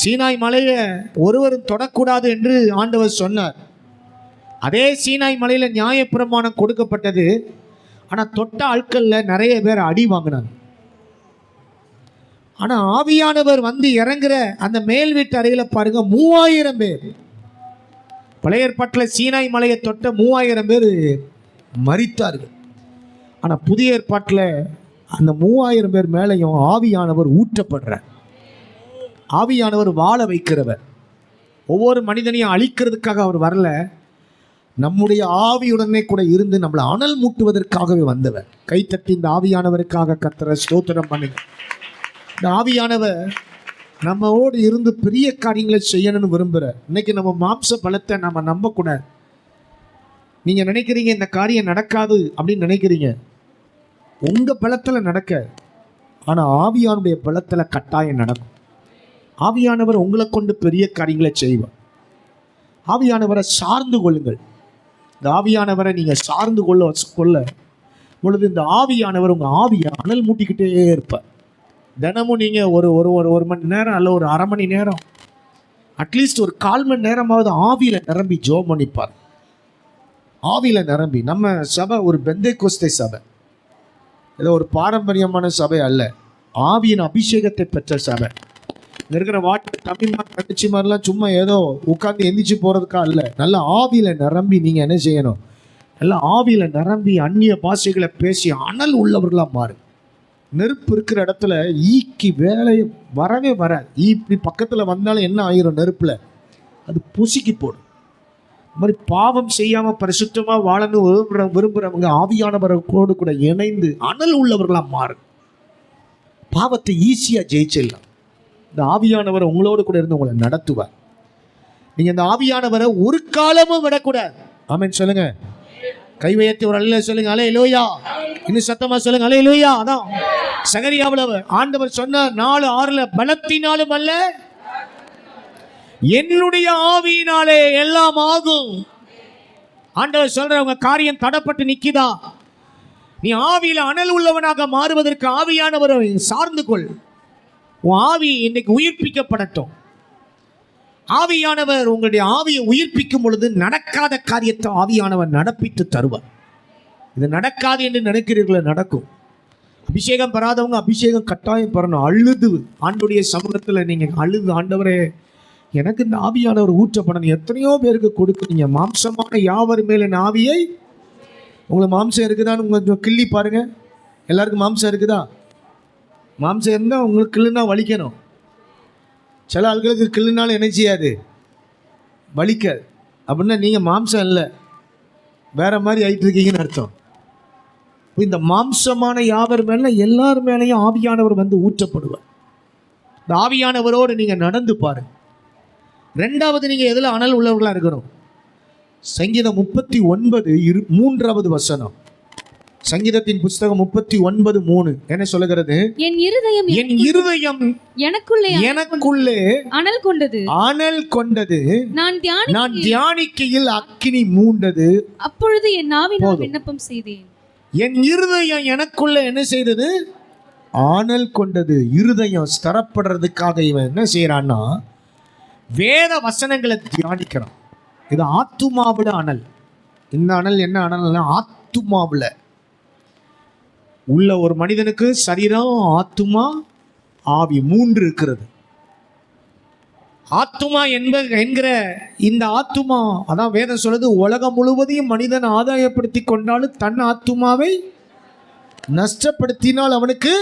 சீனாய் மலையை ஒருவரும் தொடக்கூடாது என்று ஆண்டவர் சொன்னார். அதே சீனாய் மலையில் நியாயப்பிரமாணம் கொடுக்கப்பட்டது. ஆனால் தொட்ட ஆட்களில் நிறைய பேர் அடி வாங்கினாங்க. ஆனால் ஆவியானவர் வந்து இறங்குற அந்த மேல் வீட்டு அறையில் பாருங்க, 3000 பேர். பழைய ஏற்பாட்டில் சீனாய் மலையை தொட்ட 3000 பேர் மரித்தார்கள். ஆனால் புதிய ஏற்பாட்டில் அந்த 3000 பேர் மேலேயும் ஆவியானவர் ஊற்றப்படுறார். ஆவியானவர் வாழ வைக்கிறவர். ஒவ்வொரு மனிதனையும் அழிக்கிறதுக்காக அவர் வரல, நம்முடைய ஆவியுடனே கூட இருந்து நம்மளை அனல் மூட்டுவதற்காகவே வந்தவர். கைத்தட்டி இந்த ஆவியானவருக்காக கர்த்தரை ஸ்தோத்திரம் பண்ணுங்க. இந்த ஆவியானவர் நம்மோடு இருந்து பெரிய காரியங்களை செய்யணும்னு விரும்புகிற. இன்னைக்கு நம்ம மாம்ச பலத்தை நம்ம நம்பக்கூடாது. நீங்கள் நினைக்கிறீங்க இந்த காரியம் நடக்காது அப்படின்னு நினைக்கிறீங்க, உங்கள் பலத்தில் நடக்க, ஆனால் ஆவியானுடைய பலத்தில் கட்டாயம் நடக்கும். ஆவியானவர் உங்களை கொண்டு பெரிய காரியங்களை செய்வார். ஆவியானவரை சார்ந்து கொள்ளுங்கள். இந்த ஆவியானவரை நீங்கள் சார்ந்து கொள்ள பொழுது இந்த ஆவியானவர் உங்கள் ஆவியை அனல் மூட்டிக்கிட்டே இருப்பார். தினமும் நீங்கள் ஒரு மணி நேரம் அல்ல ஒரு அரை மணி நேரம், அட்லீஸ்ட் ஒரு 1/4 மணி நேரமாவது ஆவியில் நிரம்பி ஜெபம் பண்ணிப்பார். ஆவியில் நிரம்பி. நம்ம சபை ஒரு பெந்தேகோஸ்தே சபை, ஏதோ ஒரு பாரம்பரியமான சபை அல்ல, ஆவியின் அபிஷேகத்தை பெற்ற சபை. இங்கே இருக்கிற தமிழ்நாடு தங்கச்சி மாதிரிலாம் சும்மா ஏதோ உட்காந்து எந்திரிச்சு போகிறதுக்கா இல்லை. நல்ல ஆவியில் நிரம்பி நீங்கள் என்ன செய்யணும், நல்ல ஆவியில் நிரம்பி அந்நிய பாஷைகளை பேசி அனல் உள்ளவர்களாக மாறு. நெருப்பு இருக்கிற இடத்துல ஈக்கு வேலை வரவே வராது. இப்படி பக்கத்தில் வந்தாலும் என்ன ஆயிரும், நெருப்பில் அது புசுக்கி போடும். இந்த மாதிரி பாவம் செய்யாமல் பரிசுத்தமாக வாழணும் விரும்புகிறவங்க ஆவியானவரோடு கூட இணைந்து அனல் உள்ளவர்களாக மாறு. பாவத்தை ஈஸியாக ஜெயிச்சிடலாம். இந்த ஆவியானவரை உங்களோடு கூட இருந்து உங்களை நடத்துவார். நீங்கள் இந்த ஆவியானவரை ஒரு காலமும் விடக்கூடாது. ஆமென் சொல்லுங்க. கை வைத்து ஒரு அல்ல சொல்லுங்க, அல்லேலூயா. இன்னும் சத்தமா சொல்லுங்க, அல்லேலூயா. அதான் சகரியாவில் ஆண்டவர் சொன்னார் 4:6 பலத்தினாலும் அல்ல என்னுடைய ஆவியினாலே எல்லாம் ஆகும். ஆண்டவர் சொல்ற உங்க காரியம் தடப்பட்டு நிக்குதா, நீ ஆவியில் அனல் உள்ளவனாக மாறுவதற்கு ஆவியானவரை சார்ந்து கொள். உன் ஆவி இன்னைக்கு உயிர்ப்பிக்கப்படட்டும். ஆவியானவர் உங்களுடைய ஆவியை உயிர்ப்பிக்கும் பொழுது நடக்காத காரியத்தை ஆவியானவர் நடப்பித்து தருவார். இது நடக்காது என்று நினைக்கிறீர்களோ, நடக்கும். அபிஷேகம் பெறாதவங்க அபிஷேகம் கட்டாயம் பெறணும். அழுது ஆண்டுடைய சமூகத்தில் நீங்கள் அழுது, ஆண்டவரே எனக்கு இந்த ஆவியானவர் ஊற்றப்படணும். எத்தனையோ பேருக்கு கொடுக்குறீங்க. மாம்சமான யாவர் மேலே ஆவியை, உங்களுக்கு மாம்சம் இருக்குதான்னு கொஞ்சம் கிள்ளி பாருங்க. எல்லாருக்கும் மாம்சம் இருக்குதா? மாம்சம் இருந்தால் உங்களுக்கு கிள்ளுனா வலிக்கணும். சில ஆட்களுக்கு கிள்ளுனாலும் என்ன செய்யாது, வலிக்காது. அப்படின்னா நீங்கள் மாம்சம் இல்லை, வேற மாதிரி ஆகிட்டு இருக்கீங்கன்னு அர்த்தம். இந்த மாம்சமான யாவர் மேலே எல்லார் மேலேயும் ஆவியானவர் வந்து ஊற்றப்படுவார். இந்த ஆவியானவரோடு நீங்கள் நடந்து பாருங்க. ரெண்டாவது நீங்க எதுல அனல் உள்ளவர்களா இருக்கணும்? சங்கீதம் 39 3வது வசனம். சங்கீதத்தின் புஸ்தகம் 39:3 என்ன சொல்லுகிறது? என் இருதயம் எனக்குள்ளே அனல் கொண்டது, நான் தியானிக்கையில் அக்கினி மூண்டது. அப்பொழுது என் நாவினால் விண்ணப்பம் செய்தேன். என் இருதயம் எனக்குள்ள என்ன செய்தது? ஆனல் கொண்டது. இருதயம் ஸ்தரப்படுறதுக்காக இவன் என்ன செய்யறான்னா வேத வசனங்களை தியானிக்கிறான். இது ஆத்துமாவுல அனல். இந்த அனல் என்ன அனல்னா ஆத்துமாவுல உள்ள ஒரு மனிதனுக்கு சரீரம், ஆத்துமா, ஆவி 3 இருக்கிறது. ஆத்துமா என்கிற இந்த ஆத்துமா, அதான் வேதம் சொல்லுது, உலகம் முழுவதையும் மனிதன் ஆதாயப்படுத்தி கொண்டாலும் தன் ஆத்துமாவை நஷ்டப்படுத்தினால் அவனுக்கு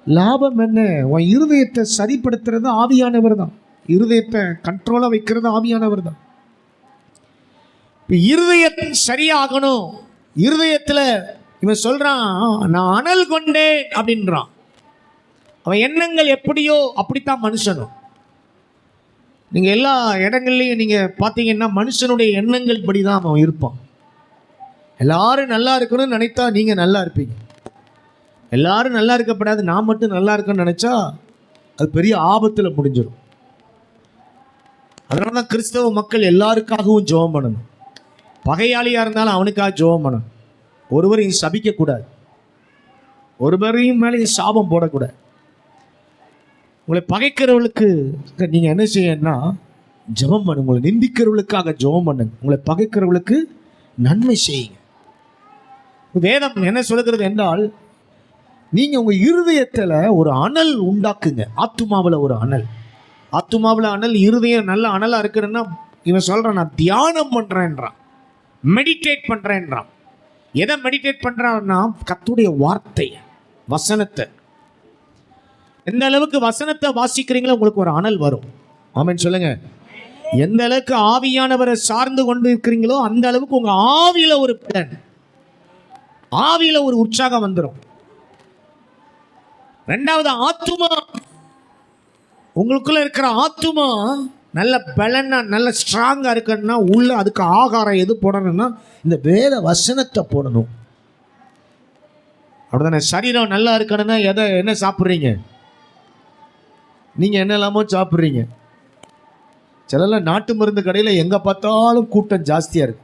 லாபம் என்ன? உன் இருதயத்தை சரிப்படுத்துறது ஆவியானவர் தான். இருதயத்தை கண்ட்ரோலா வைக்கிறது ஆவியானவர் தான். இப்போ இருதயத்தை சரியாகணும். இருதயத்தில் இவன் சொல்றான், நான் அனல் கொண்டேன் அப்படின்றான். அவன் எண்ணங்கள் எப்படியோ அப்படித்தான் மனுஷனும். நீங்க எல்லா இடங்கள்லையும் நீங்க பார்த்தீங்கன்னா மனுஷனுடைய எண்ணங்கள் படி தான் அவன் இருப்பான். எல்லாரும் நல்லா இருக்கணும்னு நினைத்தா நீங்க நல்லா இருப்பீங்க. எல்லாரும் நல்லா இருக்கப்படாது, நான் மட்டும் நல்லா இருக்கணும்னு நினைச்சா அது பெரிய ஆபத்தில் முடிஞ்சிடும். அதனால தான் கிறிஸ்தவ மக்கள் எல்லாருக்காகவும் ஜெபம் பண்ணணும். பகையாளியா இருந்தாலும் அவனுக்காக ஜெபம் பண்ணணும். ஒருவரையும் சபிக்கக்கூடாது, ஒருவரையும் மேலே சாபம் போடக்கூடாது. உங்களை பகைக்கிறவர்களுக்கு நீங்கள் என்ன செய்யணும்னா ஜெபம் பண்ணுங்க. உங்களை நிந்திக்கிறவர்களுக்காக ஜெபம் பண்ணுங்க. உங்களை பகைக்கிறவர்களுக்கு நன்மை செய்யுங்க. வேதம் என்ன சொல்லுகிறது என்றால், நீங்கள் உங்கள் இருதயத்தில் ஒரு அனல் உண்டாக்குங்க. ஆத்துமாவில் ஒரு அனல், ஆத்துமாவில் அனல், இருதயம் நல்ல அனலாக இருக்குன்னா இவன் சொல்கிறான், நான் தியானம் பண்ணுறேன்றான், மெடிடேட் பண்ணுறேன்றான். எதை மெடிடேட் பண்ணுறான்னா கர்த்தருடைய வார்த்தை, வசனத்தை. எந்த அளவுக்கு வசனத்தை வாசிக்கிறீங்களோ உங்களுக்கு ஒரு அனல் வரும். ஆமென் சொல்லுங்க. எந்த அளவுக்கு ஆவியானவரை சார்ந்து கொண்டு இருக்கிறீங்களோ அந்த அளவுக்கு உங்க ஆவியில ஒரு பலன், ஆவியில ஒரு உற்சாகம் வந்துடும். ரெண்டாவது ஆத்துமா, உங்களுக்குள்ள இருக்கிற ஆத்துமா நல்ல பலனா நல்ல ஸ்ட்ராங்கா இருக்குன்னா உள்ள அதுக்கு ஆகாரம் எது போடணும்னா இந்த வேத வசனத்தை போடணும். அப்படிதானே? சரீரம் நல்லா இருக்கணும்னா என்ன சாப்பிட்றீங்க? நீங்கள் என்னெல்லாமோ சாப்பிட்றீங்க. சிலர்லாம் நாட்டு மருந்து கடையில் எங்கே பார்த்தாலும் கூட்டம் ஜாஸ்தியாக இருக்கு.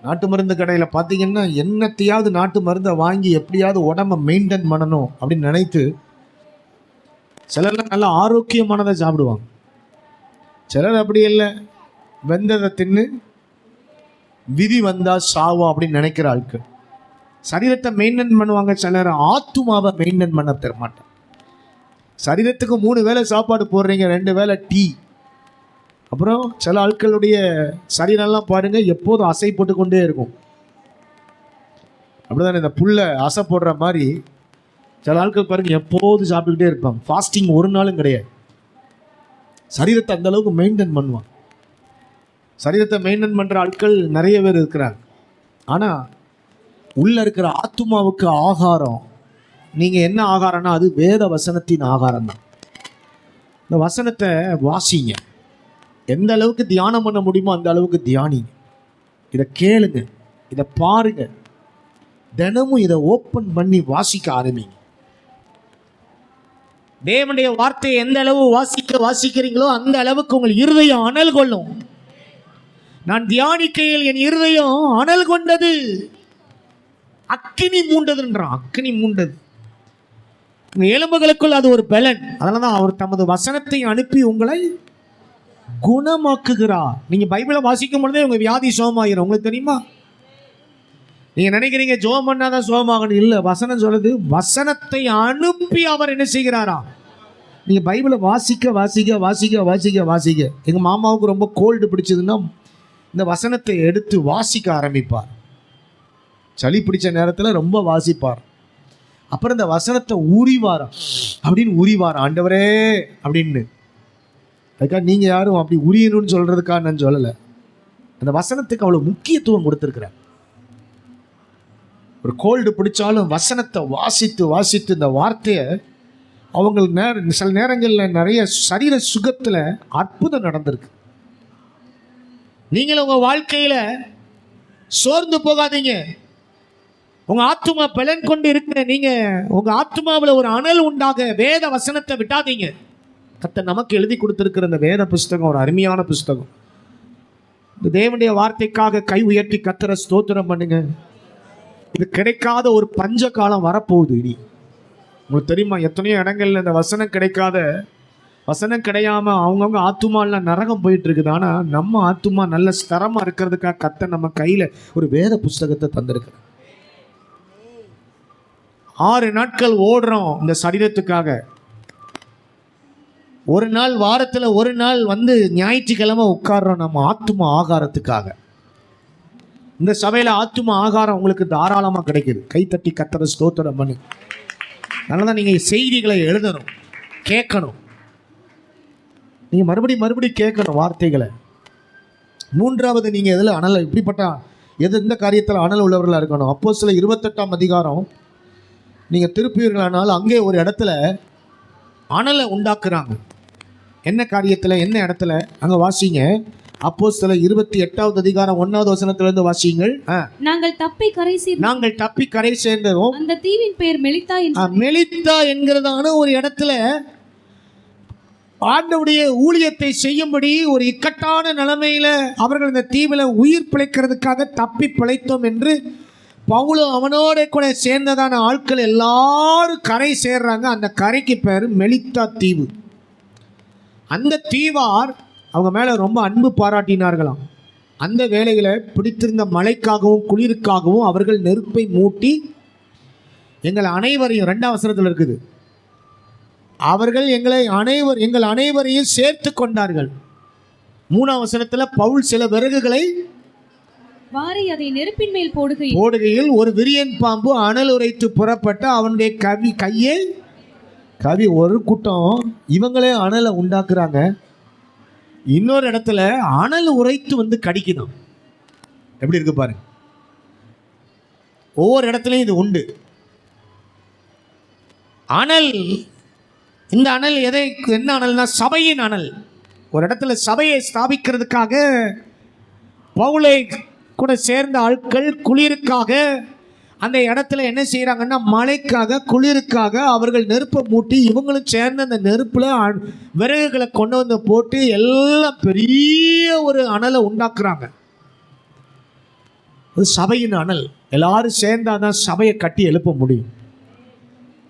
நாட்டு மருந்து கடையில் பார்த்தீங்கன்னா என்னத்தையாவது நாட்டு மருந்தை வாங்கி எப்படியாவது உடம்பை மெயின்டைன் பண்ணணும் அப்படின்னு நினைத்து சிலர்லாம் நல்லா ஆரோக்கியமானதை சாப்பிடுவாங்க. சிலர் அப்படி இல்லை, வெந்ததை தின்னு விதி வந்தால் சாவும் அப்படின்னு நினைக்கிற ஆட்கள். சரீரத்தை மெயின்டைன் பண்ணுவாங்க, சிலர் ஆத்துமாவை மெயின்டைன் பண்ண தர மாட்டாங்க. சரீரத்துக்கு 3 வேளை சாப்பாடு போடுறீங்க, 2 வேளை டீ. அப்புறம் சில ஆட்களுடைய சரீரம்லாம் பாருங்க எப்போதும் அசை போட்டு கொண்டே இருக்கும். அப்படிதானே? இந்த புல்லை அசை போடுற மாதிரி சில ஆட்கள் பாருங்க எப்போதும் சாப்பிட்டுக்கிட்டே இருப்பாங்க. ஃபாஸ்டிங் ஒரு நாளும் கிடையாது. சரீரத்தை அந்த அளவுக்கு மெயின்டைன் பண்ணுவாங்க. சரீரத்தை மெயின்டைன் பண்ணுற ஆட்கள் நிறைய பேர் இருக்கிறாங்க. ஆனால் உள்ளே இருக்கிற ஆத்துமாவுக்கு ஆகாரம், நீங்கள் என்ன ஆகாரம்னா அது வேத வசனத்தின் ஆகாரம் தான். இந்த வசனத்தை வாசிங்க. எந்த அளவுக்கு தியானம் பண்ண முடியுமோ அந்த அளவுக்கு தியானிங்க. இதை கேளுங்க, இதை பாருங்க, தினமும் இதை ஓப்பன் பண்ணி வாசிக்க ஆரம்பிங்க. தேவனுடைய வார்த்தையை எந்த அளவு வாசிக்கிறீங்களோ அந்த அளவுக்கு உங்கள் இருதயம் அனல் கொள்ளும். நான் தியானிக்கையில் என் இருதயம் அனல் கொண்டது, அக்கினி மூண்டதுன்றான். அக்கினி மூண்டது. உங்கள் எலும்புகளுக்குள் அது ஒரு பலன். அதனால தான் அவர் தமது வசனத்தை அனுப்பி உங்களை குணமாக்குகிறார். நீங்க பைபிளை வாசிக்கும் பொழுதே உங்க வியாதி சுகமாகிடும். உங்களுக்கு தெரியுமா? நீங்க நினைக்கிறீங்க ஜெபம் பண்ணாதான் சுகமாகணும். இல்லை, வசனம் சொல்லுது வசனத்தை அனுப்பி அவர் என்ன செய்கிறாரா. நீங்க பைபிளை வாசிக்க வாசிக்க வாசிக்க வாசிக்க வாசிக்க, எங்க மாமாவுக்கு ரொம்ப கோல்டு பிடிச்சதுன்னா இந்த வசனத்தை எடுத்து வாசிக்க ஆரம்பிப்பார். சளி பிடிச்ச நேரத்தில் ரொம்ப வாசிப்பார். அப்புறம் இந்த வசனத்தை உரிவார், அப்படின்னு உரிவார், ஆண்டவரே அப்படின்னு. அதுக்காக நீங்கள் யாரும் அப்படி உரியணும்னு சொல்கிறதுக்காக நான் சொல்லலை. அந்த வசனத்துக்கு அவ்வளோ முக்கியத்துவம் கொடுத்துருக்குறேன். ஒரு கோல்டு பிடிச்சாலும் வசனத்தை வாசித்து வாசித்து இந்த வார்த்தையை அவங்க சில நேரங்களில் நிறைய சரீர சுகத்தில் அற்புதம் நடந்திருக்கு. நீங்கள் உங்கள் வாழ்க்கையில் சோர்ந்து போகாதீங்க. உங்கள் ஆத்துமா பலன் கொண்டு இருக்கிற நீங்கள் உங்கள் ஆத்துமாவில் ஒரு அனல் உண்டாக வேத வசனத்தை விட்டாதீங்க. கர்த்தர் நமக்கு எழுதி கொடுத்துருக்கிற இந்த வேத புஸ்தகம் ஒரு அருமையான புஸ்தகம். இந்த தேவனுடைய வார்த்தைக்காக கை உயர்த்தி கர்த்தரை ஸ்தோத்திரம் பண்ணுங்க. இது கிடைக்காத ஒரு பஞ்ச காலம் வரப்போகுது. இனி உங்களுக்கு தெரியுமா, எத்தனையோ இடங்கள்ல இந்த வசனம் கிடையாம அவங்கவுங்க ஆத்துமால நரகம் போயிட்டு இருக்குது. ஆனால் நம்ம ஆத்துமா நல்ல ஸ்தரமாக இருக்கிறதுக்காக கர்த்தர் நம்ம கையில் ஒரு வேத புஸ்தகத்தை தந்திருக்கிறார். 6 நாட்கள் ஓடுறோம் இந்த சரீரத்துக்காக. ஒரு நாள் வாரத்தில் ஒரு நாள் வந்து ஞாயிற்றுக்கிழமை உட்கார்றோம் நம்ம ஆத்தும ஆகாரத்துக்காக. இந்த சபையில் ஆத்தும ஆகாரம் உங்களுக்கு தாராளமாக கிடைக்குது. கைத்தட்டி கர்த்தரை ஸ்தோத்திரம் பண்ணு. அதனால தான் நீங்கள் செய்திகளை எழுதணும், கேட்கணும். நீங்கள் மறுபடியும் கேட்கணும் வார்த்தைகளை. 3வது, நீங்கள் எதில் அனல் இப்படிப்பட்ட எந்த காரியத்தில் அனல் உள்ளவர்களாக இருக்கணும். அப்போஸ்தலர் 28ஆம் அதிகாரம் நீங்கள் திருப்பீர்களானால் அங்கே ஒரு இடத்துல அனலை உண்டாக்குறாங்க. என்ன காரியத்தில், என்ன இடத்துல? அங்கே வாசிங்க. அப்போஸ்தலர் 28வது அதிகாரம் 1வது வசனத்திலிருந்து வாசியுங்கள். நாங்கள் தப்பி கரை சேர்ந்ததும் அந்த தீவின் பெயர் மெலித்தா மெலித்தா என்கிறதான ஒரு இடத்துல ஆண்டவருடைய ஊழியத்தை செய்யும்படி ஒரு இக்கட்டான நிலைமையில அவர்கள் இந்த தீவில் உயிர் பிழைக்கிறதுக்காக தப்பி பிழைத்தோம் என்று பவுலும் அவனோட கூட சேர்ந்ததான ஆட்கள் எல்லாரும் கரை சேர்றாங்க. அந்த கரைக்கு பேர் மெலித்தா தீவு. அந்த தீவார் அவங்க மேலே ரொம்ப அன்பு பாராட்டினார்களாம். அந்த வேளையில் பிடித்திருந்த மழைக்காகவும் குளிருக்காகவும் அவர்கள் நெருப்பை மூட்டி எங்கள் அனைவரையும், 2ஆம் வசனத்தில் இருக்குது, அவர்கள் எங்கள் அனைவரையும் சேர்த்து கொண்டார்கள். 3ஆம் வசனத்தில் பவுல் சில விறகுகளை வாரி அதை நெருப்பின் மேல் போடுகையில் ஒரு விரியன் பாம்பு அனல் உரைத்து புறப்பட்ட அவனுடைய கவி ஒரு கூட்டம் இவங்களே அனலை உண்டாக்குறாங்க. இன்னொரு இடத்துல அனல் உரைத்து வந்து கடிக்கணும். எப்படி இருக்கு பாருங்க. ஒவ்வொரு இடத்துலையும் இது உண்டு. அனல், இந்த அனல் என்ன அனல்னா சபையின் அனல். ஒரு இடத்துல சபையை ஸ்தாபிக்கிறதுக்காக பவுலை கூட சேர்ந்த ஆட்கள் குளிருக்காக அந்த இடத்துல என்ன செய்கிறாங்கன்னா, மழைக்காக குளிருக்காக அவர்கள் நெருப்பை மூட்டி இவங்களும் சேர்ந்து அந்த நெருப்பில் விறகுகளை கொண்டு வந்து போட்டு எல்லாம் பெரிய ஒரு அனலை உண்டாக்குறாங்க. அது சபையின் அனல். எல்லாரும் சேர்ந்தாதான் சபையை கட்டி எழுப்ப முடியும்.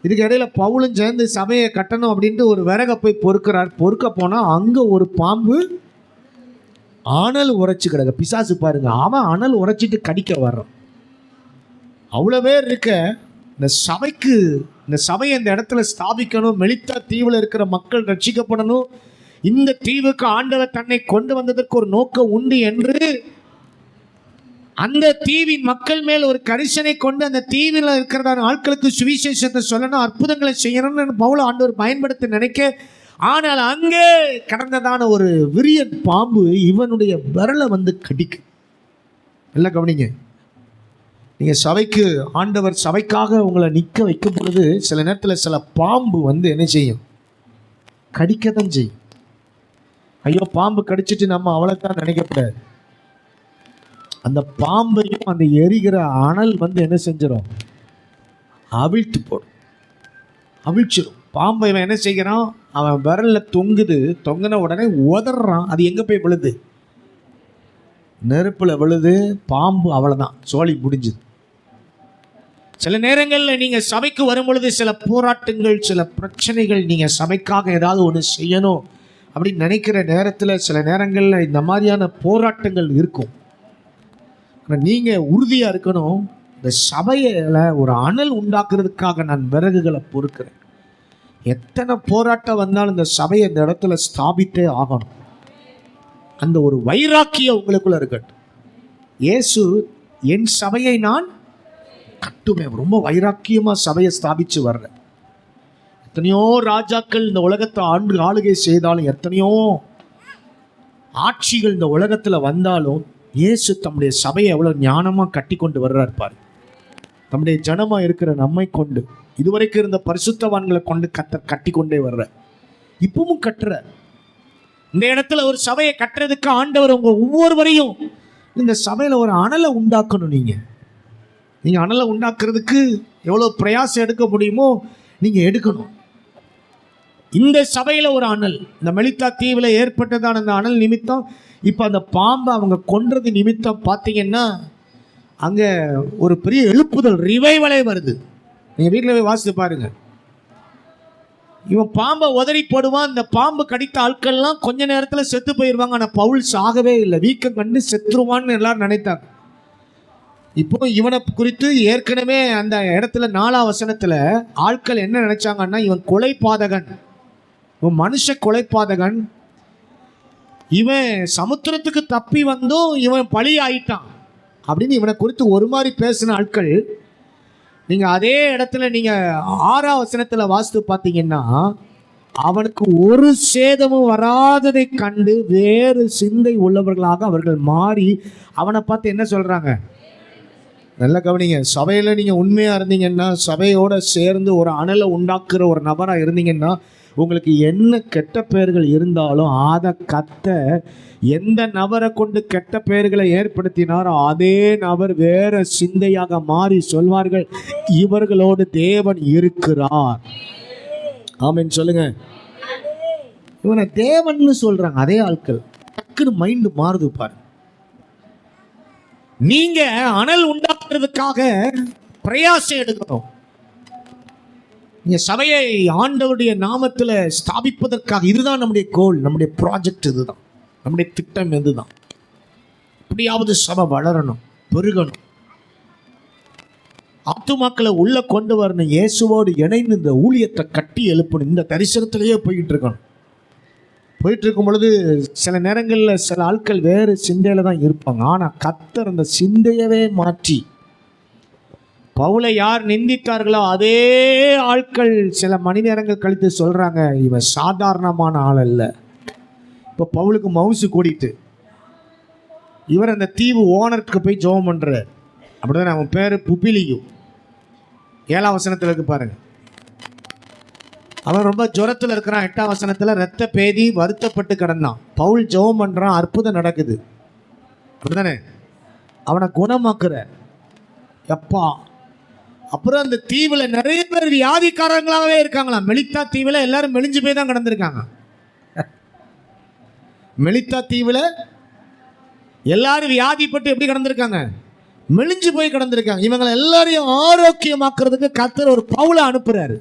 இதுக்கு இடையில பவுலும் சேர்ந்து சபையை கட்டணும் அப்படின்ட்டு ஒரு விறகை போய் பொறுக்க போனால் அங்கே ஒரு பாம்பு அனல் உரைச்சி கிடக்க. பிசாசு பாருங்க, அவன் அனல் உரைச்சிட்டு கடிக்க வர்றான். அவ்வளோ பேர் இருக்க இந்த சபையை இந்த இடத்துல ஸ்தாபிக்கணும். மெலித்தா தீவில் இருக்கிற மக்கள் ரட்சிக்கப்படணும். இந்த தீவுக்கு ஆண்டவர் தன்னை கொண்டு வந்ததற்கு ஒரு நோக்கம் உண்டு என்று அந்த தீவின் மக்கள் மேல் ஒரு கரிசனை கொண்டு அந்த தீவில் இருக்கிறதான ஆட்களுக்கு சுவிசேஷத்தை சொல்லணும், அற்புதங்களை செய்யணும்னு பவுல் ஆண்டவர் பயன்படுத்த நினைக்க, ஆனால் அங்கே கடந்ததான ஒரு விரியன் பாம்பு இவனுடைய விரலை வந்து கடிக்கு. எல்லாம் கவனிங்க. நீங்கள் ஆண்டவர் சபைக்காக உங்களை நிற்க வைக்கும் பொழுது சில நேரத்தில் சில பாம்பு வந்து என்ன செய்யும், கடிக்கத்தான் செய்யும். ஐயோ பாம்பு கடிச்சிட்டு நம்ம அவ்வளோதான் நினைக்கப்படாது. அந்த பாம்பையும் அந்த எரிகிற அனல் வந்து என்ன செஞ்சிடும், அவிழ்த்து போடும், அவிழ்ச்சிடும். பாம்பை இவன் என்ன செய்கிறான், அவன் விரலில் தொங்குன உடனே உதறான். அது எங்கே போய் விழுது, நெருப்பில் விழுது. பாம்பு அவ்வளோதான், சோழி முடிஞ்சுது. சில நேரங்களில் நீங்கள் சபைக்கு வரும் பொழுது சில போராட்டங்கள், சில பிரச்சனைகள், நீங்கள் சபைக்காக ஏதாவது ஒன்று செய்யணும் அப்படின்னு நினைக்கிற நேரத்தில் சில நேரங்களில் இந்த மாதிரியான போராட்டங்கள் இருக்கும். ஆனால் நீங்கள் உறுதியாக இருக்கணும். இந்த சபையில் ஒரு அனல் உண்டாக்குறதுக்காக நான் விறகுகளை பொறுக்கிறேன். எத்தனை போராட்டம் வந்தாலும் இந்த சபையை இந்த இடத்துல ஸ்தாபித்தே ஆகணும். அந்த ஒரு வைராக்கியம் உங்களுக்குள்ள இருக்கட்டும். இயேசு என் சபையை நான் கட்டுமே, ரொம்ப வைராக்கியமாக சபையை ஸ்தாபித்து வர்றேன். எத்தனையோ ராஜாக்கள் இந்த உலகத்தை ஆளுகை செய்தாலும், எத்தனையோ ஆட்சிகள் இந்த உலகத்தில் வந்தாலும், இயேசு தம்முடைய சபையை எவ்வளோ ஞானமாக கட்டி கொண்டு வர்றார் பாரு. தம்முடைய ஜனமாக இருக்கிற நம்மை கொண்டு இதுவரைக்கும் இருந்த பரிசுத்தவான்களை கொண்டு கத்தர் கட்டி கொண்டே வர்ற, இப்பவும் கட்டுற. இந்த இடத்துல ஒரு சபையை கட்டுறதுக்கு ஆண்டவர் உங்க ஒவ்வொருவரையும் இந்த சபையில ஒரு அனலை உண்டாக்கணும். நீங்க அனலை உண்டாக்குறதுக்கு எவ்வளவு பிரயாசம் எடுக்க முடியுமோ நீங்க எடுக்கணும். இந்த சபையில ஒரு அனல், இந்த மெலித்தா தீவுல ஏற்பட்டதான அந்த அனல் நிமித்தம் இப்ப அந்த பாம்பை அவங்க கொன்றது நிமித்தம் பார்த்தீங்கன்னா அங்க ஒரு பெரிய எழுப்புதல், ரிவைவலே வருது. நீங்க வீட்டில் போய் வாசித்து பாருங்க. இவன் பாம்பை உதறி போடுவான். இந்த பாம்பு கடித்த ஆட்கள்லாம் கொஞ்ச நேரத்தில் செத்து போயிடுவாங்க. ஆனால் பவுல் சாகவே இல்லை, வீக்கம் கண்டு செத்துருவான்னு எல்லாரும் நினைத்தாங்க. இப்போ இவனை குறித்து ஏற்கனவே அந்த இடத்துல 4ஆம் வசனத்தில் ஆட்கள் என்ன நினைச்சாங்கன்னா, இவன் கொலைபாதகன், இவன் மனுஷ கொலைபாதகன், இவன் சமுத்திரத்துக்கு தப்பி வந்தும் இவன் பலி ஆயிட்டான் அப்படின்னு இவனை குறித்து ஒரு மாதிரி பேசின ஆட்கள். நீங்கள் அதே இடத்துல நீங்கள் 6ஆம் வசனத்தில் வாசித்து பார்த்தீங்கன்னா, அவனுக்கு ஒரு சேதமும் வராததை கண்டு வேறு சிந்தை உள்ளவர்களாக அவர்கள் மாறி அவனை பார்த்து என்ன சொல்கிறாங்க? நல்லா கவனிங்க. சபையில் நீங்கள் உண்மையாக இருந்தீங்கன்னா, சபையோடு சேர்ந்து ஒரு அனலை உண்டாக்குற ஒரு நபராக இருந்தீங்கன்னா, உங்களுக்கு என்ன கெட்ட பெயர்கள் இருந்தாலும் அதை கத்த எந்த நபரை கொண்டு கெட்ட பெயர்களை ஏற்படுத்தினாரோ அதே நபர் வேற சிந்தையாக மாறி சொல்வார்கள், இவர்களோடு தேவன் இருக்கிறார். ஆமென் சொல்லுங்க. இவனை தேவன்னு சொல்றாங்க அதே ஆட்கள். டக்குன்னு மைண்டு மாறுது பாரு. நீங்க அனல் உண்டாக்குறதுக்காக பிரயாசம் எடுக்கணும். நீங்க சபையை ஆண்டவருடைய நாமத்தில் ஸ்தாபிப்பதற்காக, இதுதான் நம்முடைய கோல், நம்முடைய ப்ராஜெக்ட், இதுதான் நம்முடைய திட்டம், இதுதான். எப்படியாவது சபை வளரணும், பெருகணும், ஆத்துமாக்களை உள்ள கொண்டு வரணும், இயேசுவோடு இணைந்து இந்த ஊழியத்தை கட்டி எழுப்பணும். இந்த தரிசனத்திலேயே போயிட்டு இருக்கணும். போயிட்டு இருக்கும் பொழுது சில நேரங்களில் சில ஆட்கள் வேறு சிந்தையில தான் இருப்பாங்க. ஆனால் கர்த்தர் அந்த சிந்தையவே மாற்றி, பவுலை யார் நிந்தித்தார்களோ அதே ஆட்கள் சில மணி நேரங்கள் கழித்து சொல்றாங்க, இவன் சாதாரணமான ஆள் அல்ல. இப்போ பவுலுக்கு மவுசு கூடிட்டு இவர் அந்த தீவு ஓனருக்கு போய் ஜெபம் பண்ற. அப்படிதான் அவன் பேரு புபிலியு. 7ஆம் வசனத்தில் இருக்கு பாருங்க. அவன் ரொம்ப ஜுரத்தில் இருக்கிறான். 8ஆம் வசனத்தில் ரத்த பேதி வருத்தப்பட்டு கிடந்தான். பவுல் ஜெபம் பண்றான், அற்புதம் நடக்குது. அப்படிதானே? அவனை குணமாக்குற எப்பா. அப்புறம் அந்த தீவுல நிறைய பேர் வியாதிக்காரங்களாகவே இருக்காங்களாம். மெலித்தா தீவுல எல்லாரும் மெலிஞ்சு போய் தான் கிடந்திருக்காங்க. மெலித்தா தீவுல எல்லாரும் வியாதிப்பட்டு எப்படி கிடந்திருக்காங்க? மெலிஞ்சு போய் கிடந்திருக்காங்க. இவங்களை எல்லாரையும் ஆரோக்கியமாக்குறதுக்கு கர்த்தர் ஒரு பவுலை அனுப்புறாரு.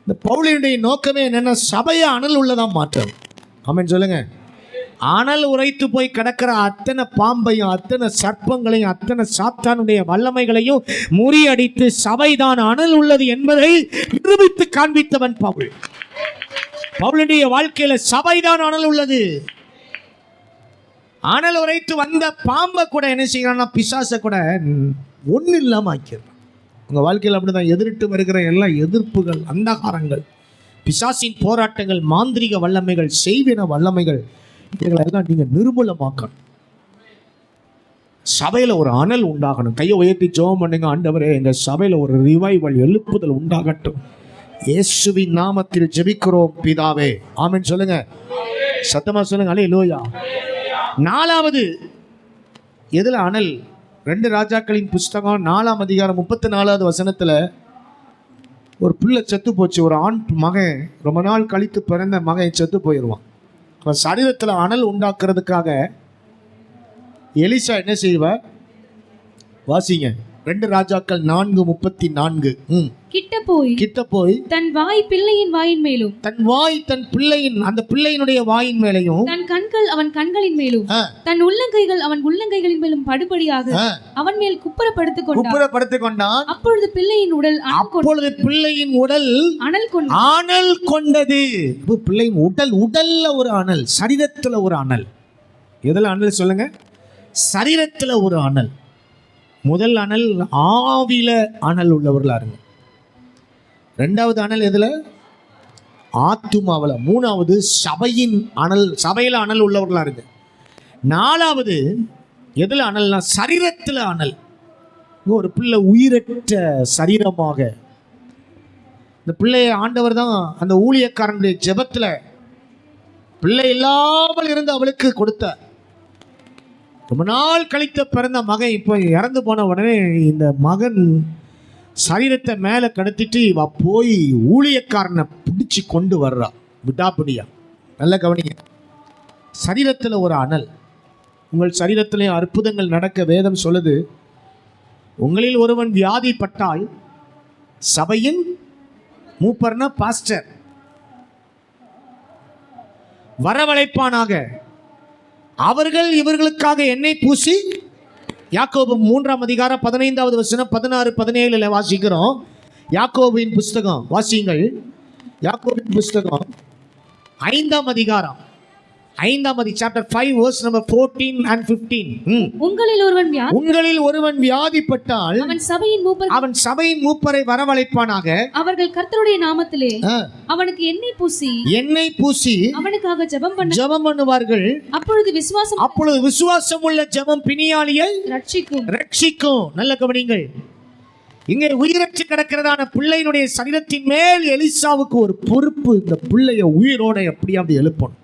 இந்த பவுலினுடைய நோக்கமே என்னன்னா, சபையை அனல் உள்ளதான் மாற்றம். ஆமென் சொல்லுங்க. அனல் உரைத்து போய் கிடக்கிற அத்தனை பாம்பையும் அத்தனை சர்ப்பங்களையும் அத்தனை சாத்தானுடைய வல்லமைகளையும் முறியடித்து சபைதான் அனல் உள்ளது என்பதை நிரூபித்து காண்பித்தவன் பவுல். பவுலுடைய வாழ்க்கையில சபைதான் அனல் உள்ளது. அனல் உரைத்து வந்த பாம்பை கூட என்ன செய்யறான்னா, பிசாசை கூட ஒன்றும் இல்லாமல் ஆக்கிறான். உங்கள் வாழ்க்கையில் அப்படிதான் எதிரிட்டு வருகிற எல்லா எதிர்ப்புகள், அந்தகாரங்கள், பிசாசின் போராட்டங்கள், மாந்திரிக வல்லமைகள், செய்வின வல்லமைகள், இவைகளெல்லாம் நீங்கள் நிர்மூலமாக்கணும். சபையில் ஒரு அனல் உண்டாகணும். கையை உயர்த்தி ஜெபம் பண்ணுங்க. ஆண்டவரே, எங்கள் சபையில் ஒரு ரிவைவல், எழுப்புதல் உண்டாகட்டும். இயேசுவின் நாமத்தில் ஜெபிக்கிறோம் பிதாவே. ஆமென் சொல்லுங்க. சத்தமா சொல்லுங்க. அல்லேலூயா. 4வது எதுல அனல்? 2 ராஜாக்களின் புஸ்தகம் 4ஆம் அதிகாரம் 34வது வசனத்தில் ஒரு பிள்ளை செத்து போச்சு. ஒரு ஆண் மகன், ரொம்ப நாள் கழித்து பிறந்த மகன் செத்து போயிடுவான். சரீரத்தில் அனல் உண்டாக்குறதுக்காக எலிசா என்ன செய்வார்? வாசிங்க. 2 ராஜாக்கள் 4:34. கிட்ட போய் தன் வாய் பிள்ளையின் வாயின் மேலும், தன் பிள்ளையின், அந்த பிள்ளையினுடைய வாயின் மேலையும், தன் கண்கள் அவன் கண்களின் மேலும், தன் உள்ளங்கைகள் அவன் உள்ளங்கைகளின் மேலும் படுபடியாக அவன் மேல் குப்புறப்படுத்திக் கொண்டான். அப்பொழுது பிள்ளையின் உடல் அனல் கொண்டது. பிள்ளையின் உடல்ல ஒரு அனல், சரீரத்துல ஒரு அனல். எதுல அனல் சொல்லுங்க? சரீரத்துல ஒரு அனல். முதல் அனல் ஆவில அனல் உள்ளவர்களா இருங்க. 2வது அனல் எதுல? ஆத்துமாவில். 3வது சபையின் அனல், சபையில் அனல் உள்ளவர்களா இருக்கு. 4வது எதுல அனல்னா சரீரத்தில் அனல். ஒரு பிள்ளை உயிரற்ற சரீரமாக, இந்த பிள்ளையை ஆண்டவர் தான் அந்த ஊழியக்காரனுடைய ஜெபத்துல பிள்ளை இல்லாமல் இருந்து அவளுக்கு கொடுத்தார். ரொம்ப நாள் கழித்த பிறந்த மகன் இப்போ இறந்து போன உடனே இந்த மகன் சரீரத்தை மேலே கடத்திட்டு இவ போய் ஊழியக்காரனை பிடிச்சி கொண்டு வர்றா விடாப்பிடியா. நல்ல கவனிங்க, சரீரத்தில் ஒரு அனல். உங்கள் சரீரத்திலே அற்புதங்கள் நடக்க வேதம் சொல்லுது. உங்களில் ஒருவன் வியாதிப்பட்டால் சபையின் மூப்பர்னா பாஸ்டர் வரவழைப்பானாக, அவர்கள் இவர்களுக்காக எண்ணெய் பூசி, யாக்கோபு 3ஆம் அதிகாரம் 15வது வசனம் 16, 17 வாசிக்கிறோம். யாக்கோபின் புஸ்தகம் வாசியுங்கள். யாக்கோபின் புஸ்தகம் 5ஆம் அதிகாரம், chapter 5 verse number 14 and 15. உங்களில் ஒருவன் வியாதிப்பட்டால் அவன் சபையின் மூப்பரை வரவழைப்பானாக, அவர்கள் கர்த்தருடைய நாமத்திலே அவனுக்கு எண்ணெய் பூசி அவனுக்காக ஜெபம் பண்ணுவார்கள். அப்பொழுது விசுவாசம் உள்ள ஜெபம் பிணியாளியை ரட்சிக்கும். நல்ல கவனிங்கள், இங்கே உயிரற்று கிடக்கிறதான பிள்ளையினுடைய சரீரத்தின் மேல் எலிசாவுக்கு ஒரு பொறுப்பு. இந்த பிள்ளைய உயிரோட எப்படியாவது எழுப்பணும்.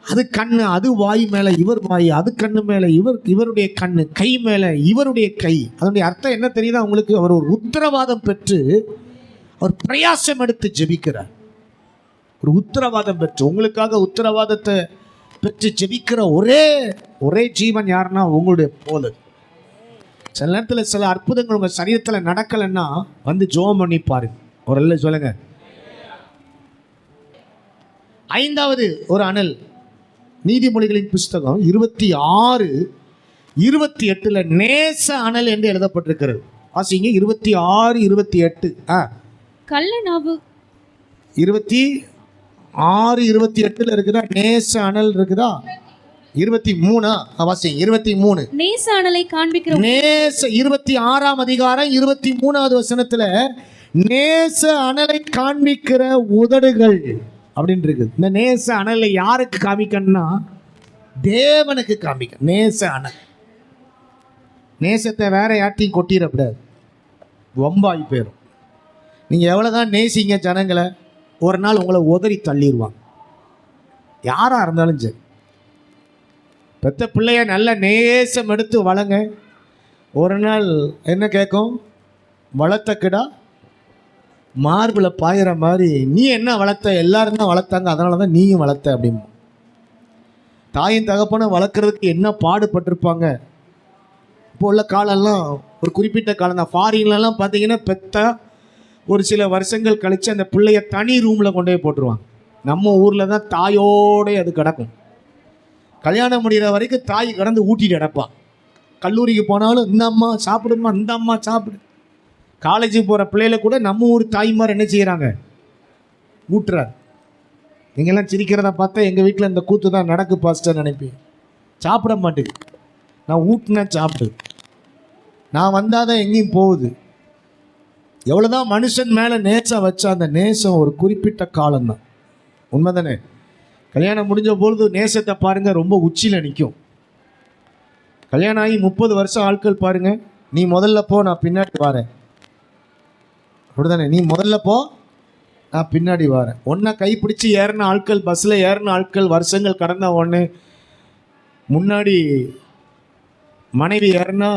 அது கண்ணு, அது வாய் மேலே இவர் வாய், அது கண்ணு மேலே இவருடைய கண்ணு, கை மேலே இவருடைய கை. அதனுடைய அர்த்தம் என்ன தெரியுதா உங்களுக்கு? அவர் ஒரு உத்தரவாதம் பெற்று அவர் பிரயாசம் எடுத்து ஜெபிக்கிறார். ஒரு உத்தரவாதம் பெற்று, உங்களுக்காக உத்தரவாதத்தை பெற்று ஜெபிக்கிற ஒரே ஜீவன் யாருன்னா உங்களுடைய போல. சில நேரத்தில் சில அற்புதங்கள் உங்கள் சரீரத்தில் நடக்கலைன்னா வந்து ஜெபம் பண்ணி பாருங்க. ஒரு இல்லை சொல்லுங்க. 5வது ஒரு அனல், நீதிமொழிகளின் புஸ்தகம் 26:28 நேச அனல் என்று எழுதப்பட்டிருக்கிறது. வாசிங்க 26:28. கள்ளநாவு 26:28 இருக்குதா? நேச அனல் இருக்குதா? 23 வாசிங்க. 23 நேச அனலை காண்பிக்கிற 26ஆம் அதிகாரம் 23வது வசனத்துல நேச அனலை காண்பிக்கிற உதடுகள் அப்படின்னு இருக்குது. இந்த நேச அனலை யாருக்கு காமிக்கணும்னா தேவனுக்கு காமிக்க. நேச அனல், நேசத்தை வேற யார்ட்டையும் கொட்டிடக்கூடாது, வம்பாய் போயிடும். நீங்கள் எவ்வளோதான் நேசிங்க ஜனங்களை, ஒரு நாள் உங்களை உதறி தள்ளிடுவாங்க. யாராக இருந்தாலும் சரி, பெத்த பிள்ளைய நல்ல நேசம் எடுத்து வளங்க. ஒரு நாள் என்ன கேட்கும்? வளர்த்த கிடா மார்பில் பாயிற மாதிரி, நீ என்ன வளர்த்த, எல்லாரும் தான் வளர்த்தாங்க, அதனால தான் நீயும் வளர்த்த அப்படின்னு. தாயின் தகப்பனை வளர்க்குறதுக்கு என்ன பாடுபட்டிருப்பாங்க. இப்போ உள்ள காலம்லாம் ஒரு குறிப்பிட்ட காலம் தான். ஃபாரின்லலாம் பார்த்தீங்கன்னா பெத்தா ஒரு சில வருஷங்கள் கழித்து அந்த பிள்ளைய தனி ரூமில் கொண்டு போய் போட்டுருவாங்க. நம்ம ஊரில் தான் தாயோடே அது கிடக்கும். கல்யாணம் முடிகிற வரைக்கும் தாய் கடந்து ஊட்டிட்டு கிடப்பான். கல்லூரிக்கு போனாலும் இந்த அம்மா சாப்பிடுமா, இந்த அம்மா சாப்பிடு. காலேஜுக்கு போகிற பிள்ளைகளை கூட நம்ம ஊர் தாய்மார் என்ன செய்கிறாங்க? ஊட்டுறாரு. நீங்கள்லாம் சிரிக்கிறத பார்த்தா எங்கள் வீட்டில் இந்த கூத்து தான் நடக்கு பாஸ்டர் நினைப்பேன். சாப்பிட மாட்டேங்குது, நான் ஊட்டினா சாப்பிடு, நான் வந்தால் தான் எங்கேயும் போகுது. எவ்வளோதான் மனுஷன் மேலே நேசம் வச்சா அந்த நேசம் ஒரு குறிப்பிட்ட காலம்தான். உண்மை தானே? கல்யாணம் முடிஞ்ச பொழுது நேசத்தை பாருங்கள், ரொம்ப உச்சியில் நிற்கும். கல்யாணம் ஆகி 30 வருஷம் ஆட்கள் பாருங்கள், நீ முதல்ல போ, நான் பின்னாடி வரேன். அப்படிதானே? நீ முதல்ல போ, நான் பின்னாடி வரேன். ஒன்றை கைப்பிடிச்சு ஏறின ஆட்கள், பஸ்ஸில் ஏறின ஆட்கள் வருஷங்கள் கடந்த ஒன்று முன்னாடி மனைவி ஏறினா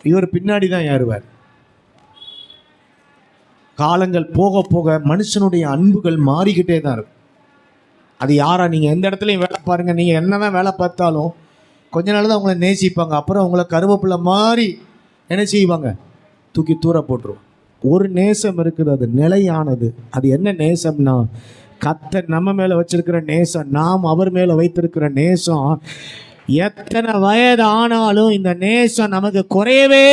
இவர் பின்னாடி தான் ஏறுவார். காலங்கள் போக போக மனுஷனுடைய அன்புகள் மாறிக்கிட்டே தான் இருக்கும். அது யாரா, நீங்கள் எந்த இடத்துலையும் வேலை பாருங்கள், நீங்கள் என்ன தான் வேலை பார்த்தாலும் கொஞ்ச நாள் தான் உங்களை நேசிப்பாங்க. அப்புறம் உங்களை கருவேப்பிலை மாதிரி என்ன செய்வாங்க? தூக்கி தூர போட்டுருவோம். ஒரு நேசம் இருக்குது, அது நிலையானது. அது என்ன நேசம்னா, கர்த்தர் நம்ம மேலே வச்சிருக்கிற நேசம், நாம் அவர் மேலே வைத்திருக்கிற நேசம். எத்தனை வயது ஆனாலும் இந்த நேசம் நமக்கு குறையவே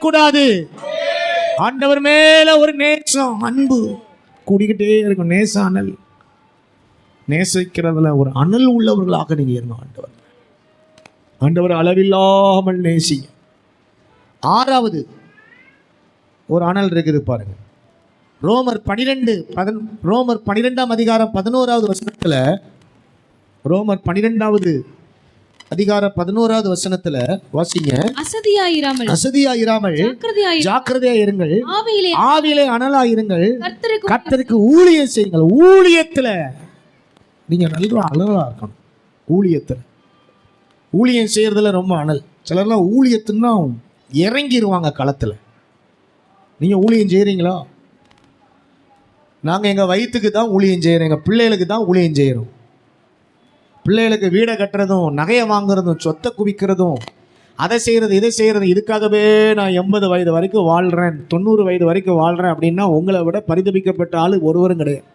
கூடாது. ஆண்டவர் மேல ஒரு நேசம், அன்பு கூடிக்கிட்டே இருக்கும். நேச அனல், நேசிக்கிறதுல ஒரு அனல் உள்ளவர்களாக நீங்க இருங்க. ஆண்டவர் அளவில்லாமல் நேசிங்க. 6வது ஒரு அனல் இருக்குது பாருங்க. ரோமர் 12ஆம் அதிகாரம் 11வது வசனத்துல, ரோமர் 12வது அதிகாரம் 11வது வசனத்துல வாசிங்க. அசதியாயிராமல் ஜாக்கிரதையா இருங்கள், ஆவியிலே ஆவியிலே அனலாயிருங்கள், கர்த்தருக்கு கர்த்தருக்கு ஊழியம் செய்யுங்கள். ஊழியத்துல நீங்க நல்லா அனலா இருக்கணும். ஊழியம் செய்யறதுல ரொம்ப அனல். சிலர்லாம் ஊழியத்துன்னா இறங்கிடுவாங்க களத்துல. நீங்க ஊழியம் செய்யறீங்களா? நாங்க எங்க வயிற்றுக்கு தான் ஊழியம் செய்யறோம், எங்க பிள்ளைகளுக்கு தான் ஊழியம் செய்யறோம். பிள்ளைகளுக்கு வீடை கட்டுறதும், நகையை வாங்குறதும், சொத்தை குவிக்கிறதும், அதை செய்கிறது இதை செய்கிறது, இதுக்காகவே நான் 80 வயது வரைக்கும் வாழ்கிறேன், 90 வயது வரைக்கும் வாழ்கிறேன் அப்படின்னா உங்களை விட பரிதபிக்கப்பட்ட ஆள் ஒருவரும் கிடையாது.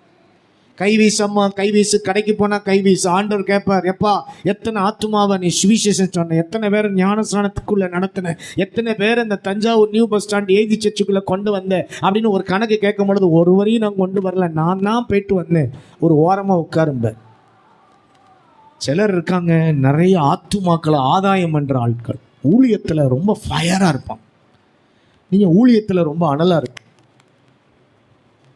கைவீசம்மா கைவீசு, கடைக்கு போனால் கைவீசு. ஆண்டவர் கேட்பார், எப்பா எத்தனை ஆத்துமாவை நீ சுவிசேஷம் சொன்ன, எத்தனை பேர் ஞானஸ்நானத்துக்குள்ளே நடத்தின, எத்தனை பேர் இந்த Thanjavur new bus stand AG சர்ச்சுக்குள்ளே கொண்டு வந்தேன் அப்படின்னு ஒரு கணக்கு கேட்கும் பொழுது ஒருவரையும் நான் கொண்டு வரல, நான் தான் போயிட்டு வந்தேன். ஒரு ஓரமாக உட்காரும்ப. சிலர் இருக்காங்க, நிறைய ஆத்துமாக்களை ஆதாயம் பண்ணுற ஆட்கள், ஊழியத்தில் ரொம்ப ஃபயராக இருப்பான். நீங்கள் ஊழியத்தில் ரொம்ப அனலாக இருக்கு.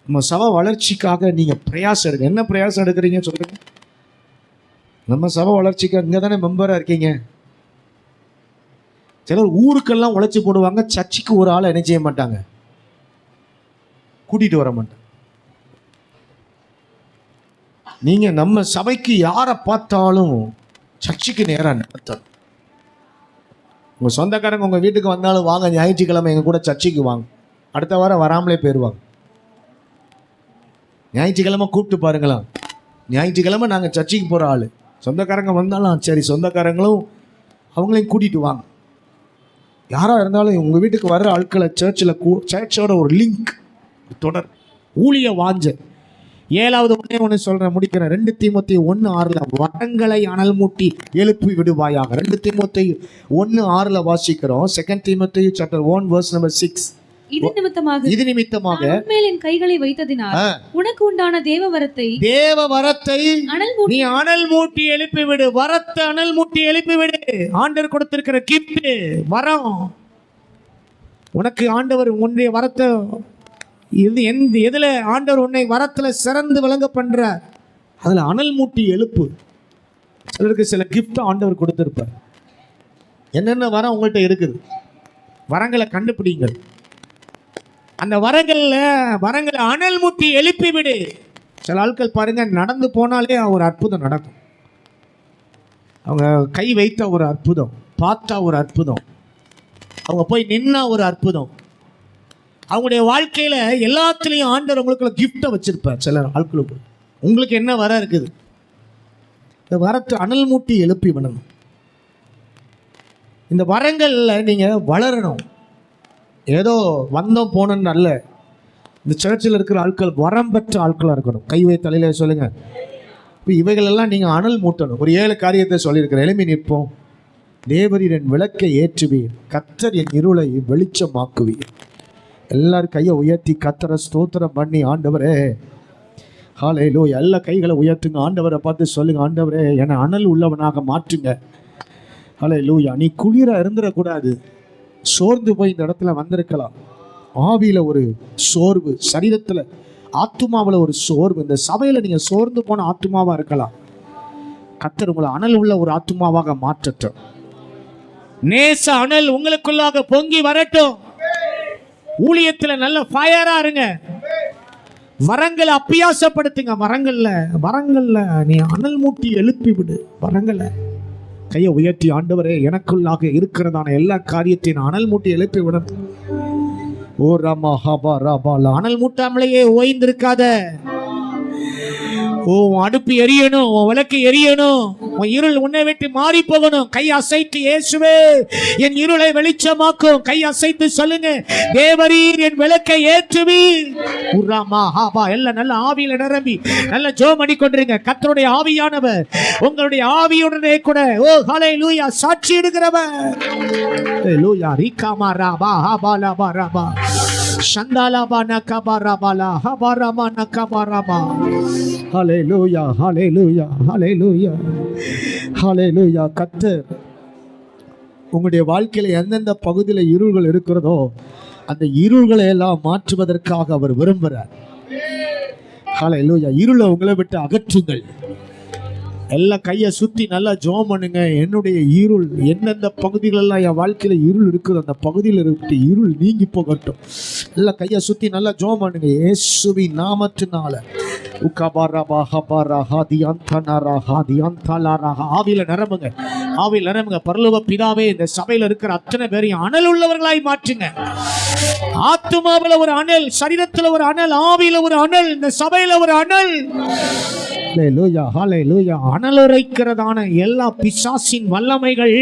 நம்ம சபை வளர்ச்சிக்காக நீங்கள் பிரயாசம் எடுங்க. என்ன பிரயாசம் எடுக்கிறீங்க சொல்லுங்க? நம்ம சபை வளர்ச்சிக்கு இங்கே தானே மெம்பராக இருக்கீங்க. சிலர் ஊருக்கெல்லாம் உழைச்சி போடுவாங்க, சர்ச்சுக்கு ஒரு ஆளை என்ன செய்ய மாட்டாங்க, கூட்டிகிட்டு வர மாட்டாங்க. நீங்கள் நம்ம சபைக்கு யாரை பார்த்தாலும் சர்ச்சுக்கு நேராக நடத்தணும். உங்கள் சொந்தக்காரங்க உங்கள் வீட்டுக்கு வந்தாலும் வாங்க, ஞாயிற்றுக்கிழமை எங்கள் கூட சர்ச்சுக்கு வாங்க, அடுத்த வாரம் வராமலே போயிடுவாங்க. ஞாயிற்றுக்கிழமை கூப்பிட்டு பாருங்களா, ஞாயிற்றுக்கிழமை நாங்கள் சர்ச்சுக்கு போகிற ஆள். சொந்தக்காரங்க வந்தாலும் சரி, சொந்தக்காரங்களும் அவங்களையும் கூட்டிகிட்டு வாங்க. யாராக இருந்தாலும் உங்கள் வீட்டுக்கு வர்ற ஆட்களை சர்ச்சோட ஒரு லிங்க் தொடர் ஊழிய வாஞ்ச. 7வது ஒன்று சொல்கிறேன், முடிக்கிறேன். 2 தீமோத்தேயு 1:6 வரங்களை அனல் மூட்டி எழுப்பி விடுவாயாக. 2 தீமோத்தேயு 1:6 வாசிக்கிறோம். 2 தீமோத்தேயு chapter 1:6. இது நிமித்தமாக என் கைகளை வைத்ததினால் உனக்கு உண்டான தேவவரத்தை நீ அனல் மூட்டி எழுப்பி விடு. வரத்தை அனல் மூட்டி எழுப்பி விடு. ஆண்டவர் கொடுத்திருக்கிற கிஃப்ட் வரம். உனக்கு ஆண்டவர் உன்னுடைய வரத்தை எதுல ஆண்டவர் உன்னை வரத்துல சிறந்து விளங்க பண்ற, அதுல அனல் மூட்டி எழுப்பு. சிலருக்கு சில கிஃப்ட் ஆண்டவர் கொடுத்திருப்பார். என்னென்ன வரம் உங்கள்கிட்ட இருக்குது, வரங்களை கண்டுபிடிங்கள். அந்த வரங்களை அனல் மூட்டி எழுப்பி விடு. சில ஆட்கள் பாருங்க, நடந்து போனாலே ஒரு அற்புதம் நடக்கும். அவங்க கை வைத்த ஒரு அற்புதம், பார்த்தா ஒரு அற்புதம், அவங்க போய் நின்னா ஒரு அற்புதம். அவங்களுடைய வாழ்க்கையில எல்லாத்துலேயும் ஆண்டவர் உங்களுக்குள்ள கிஃப்டை வச்சிருப்பார். சில ஆட்களுக்கு உங்களுக்கு என்ன வர இருக்குது, இந்த வரத்தை அனல் மூட்டி எழுப்பி விடணும். இந்த வரங்கள்ல நீங்க வளரணும். ஏதோ வந்தோம் போனோன்னு அல்ல. இந்த சர்ச்சில் இருக்கிற ஆட்கள் வரம் பெற்ற ஆட்களாக இருக்கணும். கைவை தலையில சொல்லுங்க. இவைகளெல்லாம் நீங்கள் அனல் மூட்டணும். ஒரு 7 காரியத்தை சொல்லியிருக்கிறேன். எழுப்பி நிற்போம். தேவரீர் என் விளக்கை ஏற்றுவீர், கர்த்தர் என் இருளை வெளிச்சமாக்குவீர். எல்லாரும் கையை உயர்த்தி கர்த்தரை ஸ்தோத்திரம் பண்ணி, ஆண்டவரே ஹல்லேலூயா, எல்லா கைகளை உயர்த்துங்க. ஆண்டவரை பார்த்து சொல்லுங்க, ஆண்டவரே என்னை அனல் உள்ளவனாக மாற்றுங்க. ஹல்லேலூயா. நீ குளிராக இருந்துடக்கூடாது. சோர்ந்து போய் இந்த இடத்துல வந்திருக்கலாம். ஆவியில் ஒரு சோர்வு, சரீரத்தில் ஆத்துமாவில் ஒரு சோர்வு. இந்த சபையில் நீங்கள் சோர்ந்து போன ஆத்துமாவாக இருக்கலாம். கர்த்தர் உங்களை அனல் உள்ள ஒரு ஆத்துமாவாக மாற்றட்டும். நேச அனல் உங்களுக்குள்ளாக பொங்கி வரட்டும். ஊழியத்தில் நல்ல ஃபயரா இருங்க. வரங்களை அப்பியாசப்படுத்துங்க. வரங்கள்ல நீ அனல் மூட்டி எழுப்பி விடு. வரங்களை கையை உயர்த்தி, ஆண்டவரே எனக்குள்ளாக இருக்கிறதான எல்லா காரியத்தையும் அனல் மூட்டி எழுப்பி விட. ஓ ராமா ஹாபா ராபாலா. அனல் மூட்டாமலேயே ஓய்ந்திருக்காத. ஓ அடுப்பு எரியணும், உன் விளக்கு எரியணும், உன் இருள் உன்னை விட்டு மாறி போகணும். கை அசைத்து, இயேசுவே என் இருளை வெளிச்சமாக்கும். கை அசைத்து சொல்லுங்க, தேவரீர் என் விளக்கை ஏற்றுவீர். உராமா ஹாபா. எல்லாம் நல்ல ஆவியில நிரம்பி நல்ல ஜெபம் பண்ணிக்கொண்டிருங்க. கர்த்தருடைய ஆவியானவர் உங்களுடைய ஆவியுடனே கூட ஓ ஹல்லேலூயா சாட்சி எடுக்கிறவர். ஹல்லேலூயா. ரீகாமா ராபா ஹாபா லாபா ராபா சந்தாலாபா நகபா ராபாலா ஹபாராமா நகபா ராபா. ஹல்லேலூயா, ஹல்லேலூயா, ஹல்லேலூயா, ஹல்லேலூயா. கர்த்தர் உங்களுடைய வாழ்க்கையில எந்தெந்த பகுதியில் இருள்கள் இருக்கிறதோ அந்த இருள்களை எல்லாம் மாற்றுவதற்காக அவர் விரும்புகிறார். ஹல்லேலூயா. இருளை உங்களை விட்டு அகற்றுங்கள். எல்லாம் கையை சுற்றி நல்லா ஜெபம் பண்ணுங்க. என்னுடைய இருள் எந்தெந்த பகுதிகளெல்லாம் என் வாழ்க்கையில் இருள் இருக்குது அந்த பகுதியில் இருக்க இருள் நீங்கி போகட்டும். எல்லாம் கையை சுற்றி நல்லா ஜெபம் பண்ணுங்க. இயேசுவின் நாமத்தினால ஆவியில நிரம்புங்க, ஆவியில நிரம்புங்க. பரலோக பிதாவே, இந்த சபையில் இருக்கிற அத்தனை பேரையும் அனல் உள்ளவர்களாய் மாற்றுங்க. ஆத்துமாவில் ஒரு அனல், சரீரத்தில் ஒரு அனல், ஆவியில ஒரு அனல், இந்த சபையில ஒரு அனல். அனலுரைக்கிறதான எல்லா பிசாசின் வல்லமைகள்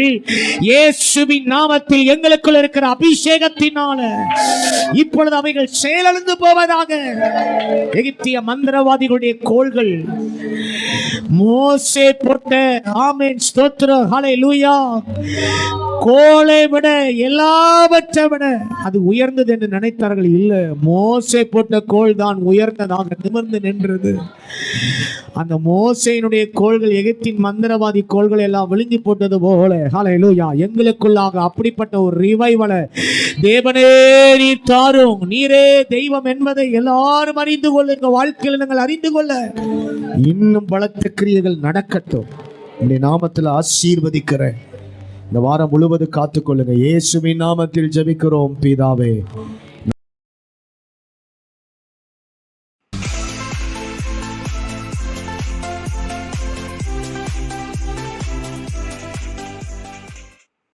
இயேசுவின் நாமத்தில் எங்களுக்குள் இருக்கிற அபிஷேகத்தினால இப்பொழுது அவைகள் செயலிழந்து போவதாக. எகிப்திய மந்திரவாதிகளுடைய கோள்கள் மோசே போட்ட ஆமென் ஸ்தோத்திரம் ஹல்லேலூயா கோலை விட எல்லாவற்றை விட அது உயர்ந்தது என்று நினைத்தார்கள். இல்லை, மோசே போட்ட கோள் தான் உயர்ந்ததாக நிமிர்ந்து நின்றது. அந்த மோசேயினுடைய கோள்கள் எகிப்தின் மந்திரவாதி கோள்கள் எல்லாம் விழுங்கி போட்டது போல ஹல்லேலூயா எங்களுக்குள்ளாக அப்படிப்பட்ட ஒரு ரிவைவலை தேவனே நீர் தாரும். நீரே தெய்வம் என்பதை எல்லாரும் அறிந்து கொள்ள, எங்கள் வாழ்க்கையில் நீங்கள் அறிந்து கொள்ள இன்னும் பலத்த கிரியைகள் நடக்கட்டும். உங்களுடைய நாமத்தில் ஆசீர்வதிக்கிறேன். இந்த வாரம் முழுவதும் காத்துக்கொள்ளுங்க. இயேசுவின் நாமத்தில் ஜெபிக்கிறோம் பிதாவே.